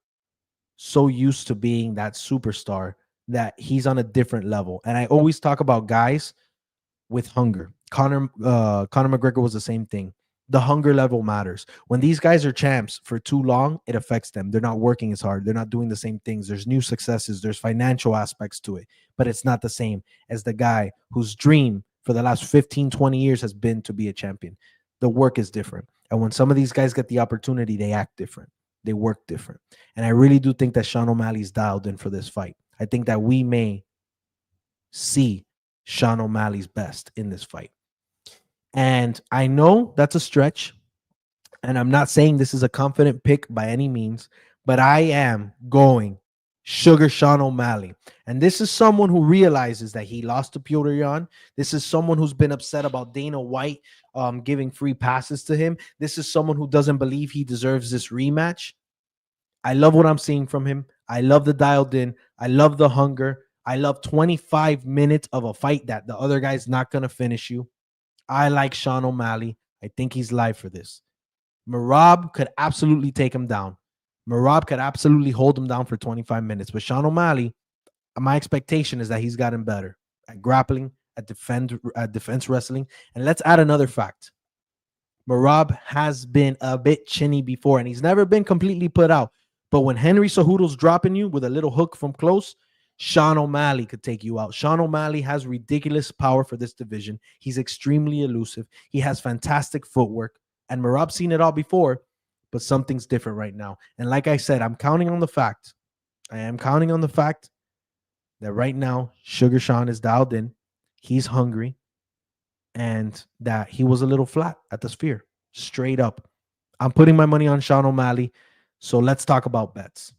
used to being that superstar that he's on a different level. And I always talk about guys with hunger. Conor McGregor was the same thing. The hunger level matters. When these guys are champs for too long, it affects them. They're not working as hard. They're not doing the same things. There's new successes. There's financial aspects to it. But it's not the same as the guy whose dream for the last 15, 20 years has been to be a champion. The work is different. And when some of these guys get the opportunity, they act different. They work different. And I really do think that Sean O'Malley's dialed in for this fight. I think that we may see Sean O'Malley's best in this fight. And I know that's a stretch, and I'm not saying this is a confident pick by any means, but I am going Sugar Sean O'Malley. And this is someone who realizes that he lost to Petr Yan. This is someone who's been upset about Dana White giving free passes to him. This is someone who doesn't believe he deserves this rematch. I love what I'm seeing from him. I love the dialed in. I love the hunger. I love 25 minutes of a fight that the other guy's not going to finish you. I like Sean O'Malley. I think he's live for this. Morab could absolutely take him down. Morab could absolutely hold him down for 25 minutes. But Sean O'Malley, my expectation is that he's gotten better at grappling, at defense wrestling. And let's add another fact. Morab has been a bit chinny before, and he's never been completely put out. But when Henry Cejudo's dropping you with a little hook from close, Sean O'Malley could take you out. Sean O'Malley has ridiculous power for this division. He's extremely elusive. He has fantastic footwork. And Morab's seen it all before, but something's different right now. And like I said, I'm counting on the fact. I am counting on the fact that right now, Sugar Sean is dialed in. He's hungry. And that he was a little flat at the Sphere. Straight up. I'm putting my money on Sean O'Malley. So let's talk about bets.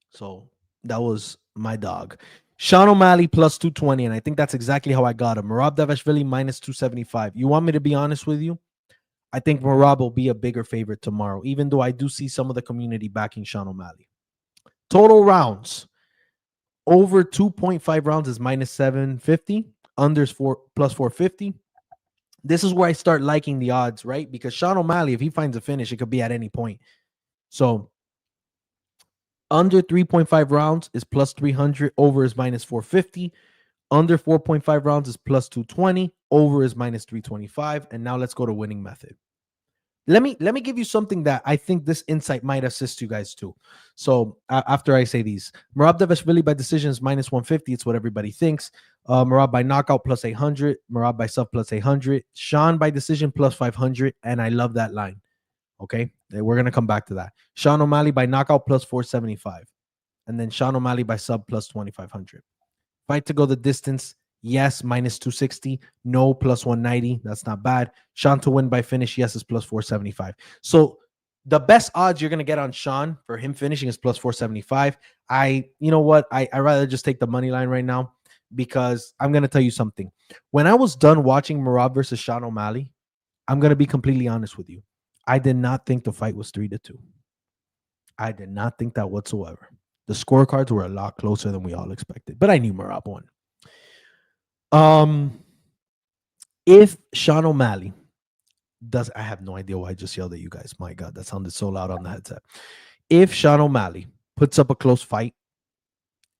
So that was my dog. Sean O'Malley plus 220, and I think that's exactly how I got him. Morab Dvalishvili minus 275. You want me to be honest with you? I think Morab will be a bigger favorite tomorrow, even though I do see some of the community backing Sean O'Malley. Total rounds. Over 2.5 rounds is minus 750. Unders plus 450. This is where I start liking the odds, right? Because Sean O'Malley, if he finds a finish, it could be at any point. So under 3.5 rounds is plus 300, over is minus 450. Under 4.5 rounds is plus 220, over is minus 325. And now let's go to winning method. Let me give you something that I think this insight might assist you guys too. So after I say these, Morab Devashvili by decision is minus 150. It's what everybody thinks. Morab by knockout plus 800. Morab by sub plus 800. Sean by decision plus 500. And I love that line. Okay, we're gonna come back to that. Sean O'Malley by knockout plus 475, and then Sean O'Malley by sub plus 2500. Fight to go the distance. Yes, minus 260. No, plus 190. That's not bad. Sean to win by finish. Yes, is plus 475. So the best odds you're going to get on Sean for him finishing is plus 475. You know what? I rather just take the money line right now, because I'm going to tell you something. When I was done watching Morab versus Sean O'Malley, I'm going to be completely honest with you. I did not think the fight was 3-2. I did not think that whatsoever. The scorecards were a lot closer than we all expected, but I knew Morab won. If Sean O'Malley does, I have no idea why I just yelled at you guys. My God, that sounded so loud on the headset. If Sean O'Malley puts up a close fight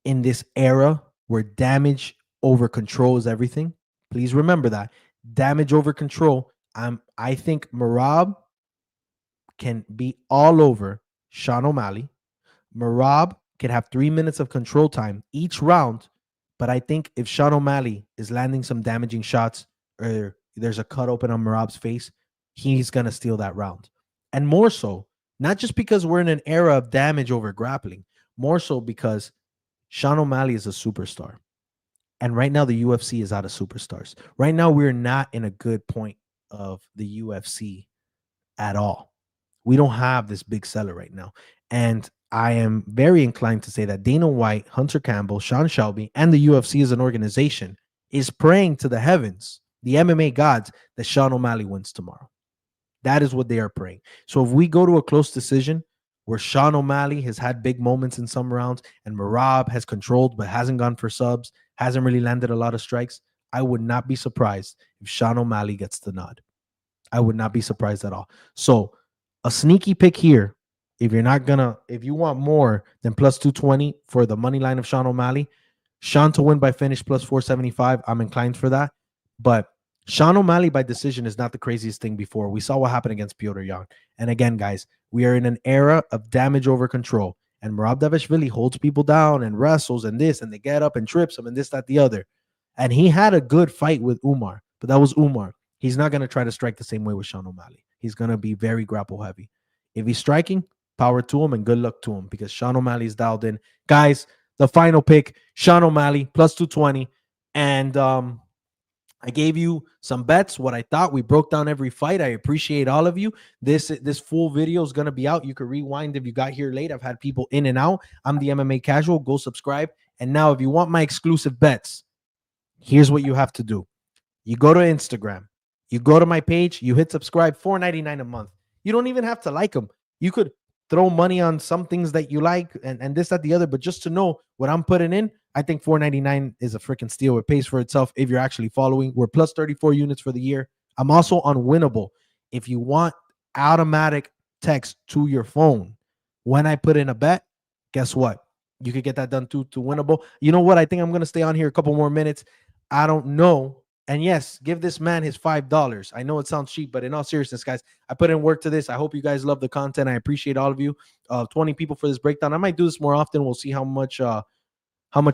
in this era where damage over control is everything, please remember that damage over control. I think Morab can be all over Sean O'Malley. Morab can have 3 minutes of control time each round. But I think if Sean O'Malley is landing some damaging shots, or there's a cut open on Morab's face, he's going to steal that round. And more so, not just because we're in an era of damage over grappling, more so because Sean O'Malley is a superstar. And right now, the UFC is out of superstars. Right now, we're not in a good point of the UFC at all. We don't have this big seller right now. And I am very inclined to say that Dana White, Hunter Campbell, Sean Shelby, and the UFC as an organization is praying to the heavens, the MMA gods, that Sean O'Malley wins tomorrow. That is what they are praying. So if we go to a close decision where Sean O'Malley has had big moments in some rounds and Morab has controlled but hasn't gone for subs, hasn't really landed a lot of strikes, I would not be surprised if Sean O'Malley gets the nod. I would not be surprised at all. So a sneaky pick here, if you want more than plus 220 for the money line of Sean O'Malley, Sean to win by finish plus 475, I'm inclined for that. But Sean O'Malley by decision is not the craziest thing before. We saw what happened against Petr Yan. And again, guys, we are in an era of damage over control. And Morab Devashvili holds people down and wrestles and this, and they get up and trips them and this, that, the other. And he had a good fight with Umar, but that was Umar. He's not going to try to strike the same way with Sean O'Malley. He's going to be very grapple heavy. If he's striking, power to him and good luck to him, because Sean O'Malley's dialed in. Guys, the final pick, Sean O'Malley, plus 220. And I gave you some bets, what I thought. We broke down every fight. I appreciate all of you. This full video is going to be out. You can rewind if you got here late. I've had people in and out. I'm the MMA Casual. Go subscribe. And now if you want my exclusive bets, here's what you have to do. You go to Instagram. You go to my page. You hit subscribe, $4.99 a month. You don't even have to like them. You could throw money on some things that you like and this, that, the other. But just to know what I'm putting in, I think $4.99 is a freaking steal. It pays for itself if you're actually following. We're plus 34 units for the year. I'm also on Winnable. If you want automatic text to your phone when I put in a bet, guess what? You could get that done too, to Winnable. You know what? I think I'm going to stay on here a couple more minutes. I don't know. And yes, give this man his $5. I know it sounds cheap, but in all seriousness, guys, I put in work to this. I hope you guys love the content. I appreciate all of you. 20 people for this breakdown. I might do this more often. We'll see how much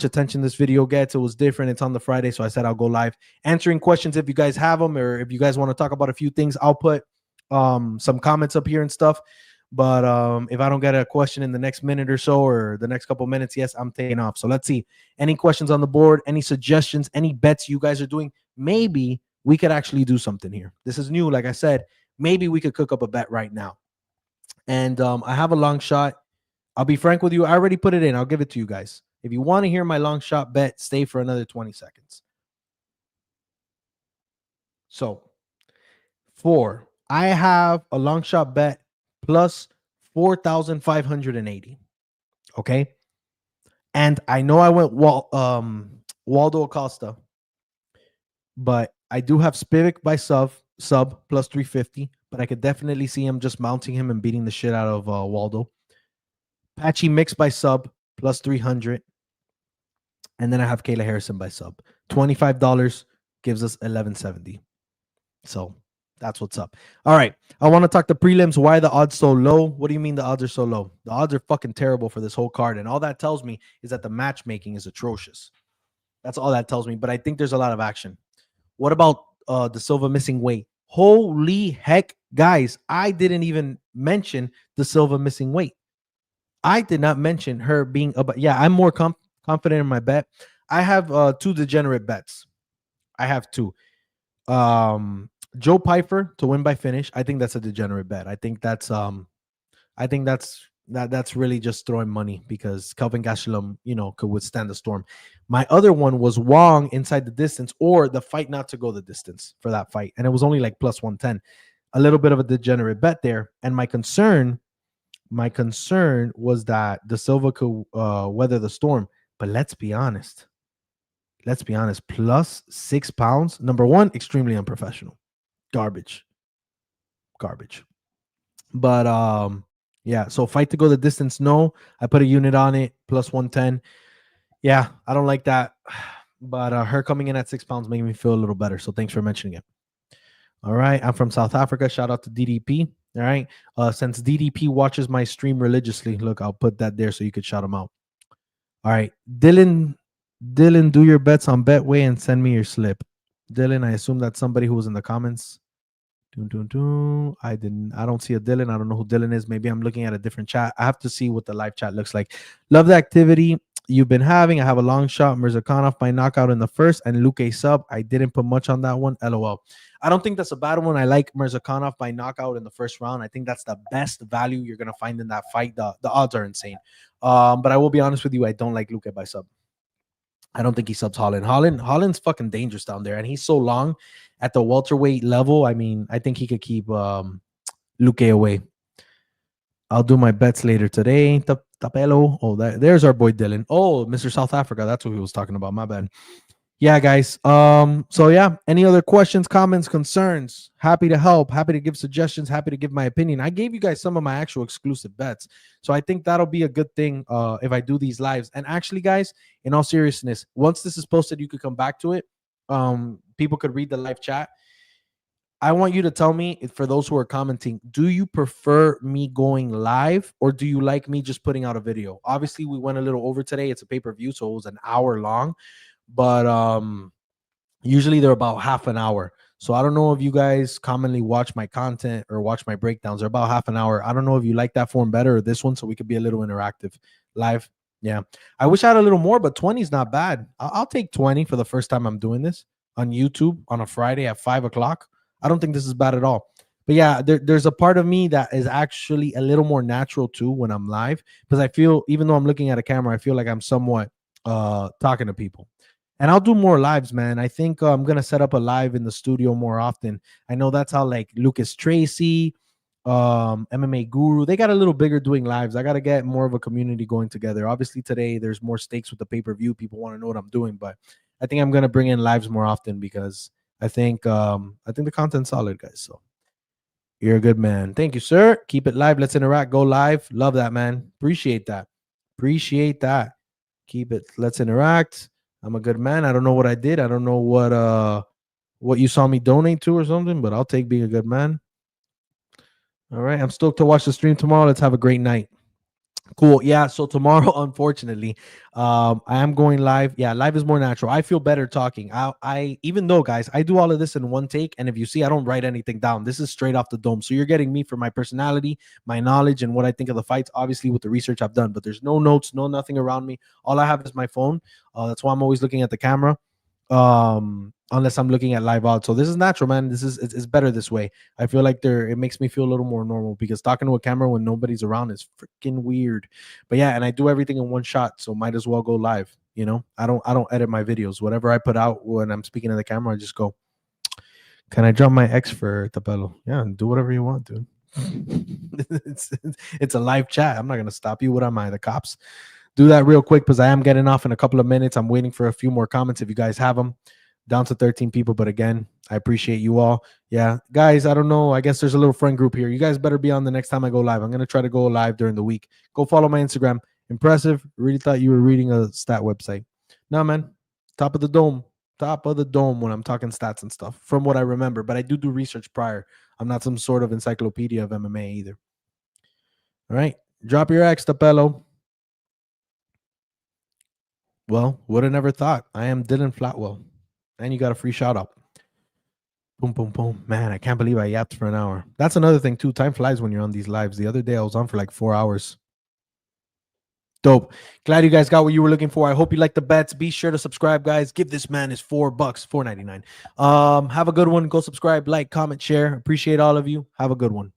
attention this video gets. It was different. It's on the Friday, so I said I'll go live answering questions if you guys have them, or if you guys want to talk about a few things. I'll put some comments up here and stuff. But if I don't get a question in the next minute or so, or the next couple minutes, yes, I'm taking off. So let's see. Any questions on the board? Any suggestions? Any bets you guys are doing? Maybe we could actually do something here. This is new. Like I said, maybe we could cook up a bet right now. And I have a long shot. I'll be frank with you. I already put it in. I'll give it to you guys. If you want to hear my long shot bet, stay for another 20 seconds. So, I have a long shot bet plus 4,580. Okay. And I know I went Waldo Acosta. but I do have Spivac by sub plus 350, but I could definitely see him just mounting him and beating the shit out of Waldo. Patchy Mix by sub plus 300. And then I have Kayla Harrison by sub. $25 gives us 1170. So that's what's up. All right. I want to talk the prelims. Why the odds so low? What do you mean the odds are so low? The odds are fucking terrible for this whole card. And all that tells me is that the matchmaking is atrocious. That's all that tells me. But I think there's a lot of action. What about the Silva missing weight? Holy heck, guys. I didn't even mention the Silva missing weight. I did not mention her being about. Yeah, I'm more confident in my bet. I have two degenerate bets. I have two. Joe Pyfer to win by finish. I think that's a degenerate bet. I think that's really just throwing money because Kelvin Gastelum, could withstand the storm. My other one was Wang inside the distance or the fight not to go the distance for that fight. And it was only like plus 110. A little bit of a degenerate bet there. And my concern was that De Silva could weather the storm. But let's be honest. Plus 6 pounds. Number one, extremely unprofessional. Garbage. But yeah, so fight to go the distance, no. I put a unit on it, plus 110. Yeah, I don't like that. But her coming in at 6 pounds making me feel a little better. So thanks for mentioning it. All right. I'm from South Africa. Shout out to DDP. All right. Since DDP watches my stream religiously, look, I'll put that there so you could shout him out. All right. Dylan, do your bets on Betway and send me your slip. Dylan, I assume that's somebody who was in the comments. I don't see a Dylan. I don't know who Dylan is. Maybe I'm looking at a different chat. I have to see what the live chat looks like. Love the activity you've been having. I have a long shot. Mirzakhanov by knockout in the first and Luke sub. I didn't put much on that one. LOL. I don't think that's a bad one. I like Mirzakhanov by knockout in the first round. I think that's the best value you're going to find in that fight. The odds are insane. But I will be honest with you. I don't like Luke by sub. I don't think he subs Holland. Holland's fucking dangerous down there, and he's so long at the welterweight level. I mean, I think he could keep Luque away. I'll do my bets later today. Tapelo. Oh, there's our boy Dylan. Oh, Mr. South Africa. That's what he was talking about. My bad. Yeah, guys. So yeah, any other questions, comments, concerns? Happy to help. Happy to give suggestions. Happy to give my opinion. I gave you guys some of my actual exclusive bets. So I think that'll be a good thing if I do these lives. And actually, guys, in all seriousness, once this is posted, you could come back to it. People could read the live chat. I want you to tell me, for those who are commenting, do you prefer me going live or do you like me just putting out a video? Obviously, we went a little over today. It's a pay-per-view, so it was an hour long. But usually they're about half an hour. So I don't know if you guys commonly watch my content or watch my breakdowns. They're about half an hour. I don't know if you like that form better or this one, so we could be a little interactive live. Yeah, I wish I had a little more, but 20 is not bad. I'll take 20 for the first time I'm doing this on YouTube on a Friday at 5 o'clock. I don't think this is bad at all. But yeah, there's a part of me that is actually a little more natural too when I'm live, because I feel, even though I'm looking at a camera, I feel like I'm somewhat talking to people. And I'll do more lives, man. I think I'm going to set up a live in the studio more often. I know that's how like Lucas Tracy, MMA Guru, they got a little bigger doing lives. I got to get more of a community going together. Obviously today there's more stakes with the pay-per-view. People want to know what I'm doing, but I think I'm going to bring in lives more often because I think the content's solid, guys. So you're a good man. Thank you, sir. Keep it live. Let's interact. Go live. Love that, man. Appreciate that. Keep it. Let's interact. I'm a good man. I don't know what I did. I don't know what you saw me donate to or something, but I'll take being a good man. All right. I'm stoked to watch the stream tomorrow. Let's have a great night. Cool. Yeah. So tomorrow, unfortunately, I am going live. Yeah, live is more natural. I feel better talking. I even though, guys, I do all of this in one take, and if you see, I don't write anything down. This is straight off the dome. So you're getting me for my personality, my knowledge, and what I think of the fights. Obviously, with the research I've done, but there's no notes, no nothing around me. All I have is my phone. That's why I'm always looking at the camera. Unless I'm looking at live odds. So this is natural, man. It's better this way. I feel like it makes me feel a little more normal, because talking to a camera when nobody's around is freaking weird. But yeah, and I do everything in one shot, so might as well go live. You know, I don't edit my videos. Whatever I put out when I'm speaking to the camera, I just go, can I drop my X for Tapelo? Yeah, do whatever you want, dude. It's a live chat. I'm not gonna stop you. What am I, the cops? Do that real quick, because I am getting off in a couple of minutes. I'm waiting for a few more comments if you guys have them. down to 13 people. But again, I appreciate you all. Yeah, guys, I don't know. I guess there's a little friend group here. You guys better be on the next time I go live. I'm going to try to go live during the week. Go follow my Instagram. Impressive. Really thought you were reading a stat website. No, man. Top of the dome. Top of the dome when I'm talking stats and stuff, from what I remember. But I do research prior. I'm not some sort of encyclopedia of MMA either. All right. Drop your X, Tapello. Well, would have never thought. I am Dylan Flatwell. And you got a free shout out. Boom, boom, boom. Man, I can't believe I yapped for an hour. That's another thing, too. Time flies when you're on these lives. The other day, I was on for like 4 hours. Dope. Glad you guys got what you were looking for. I hope you like the bets. Be sure to subscribe, guys. Give this man his $4, $4.99. Have a good one. Go subscribe, like, comment, share. Appreciate all of you. Have a good one.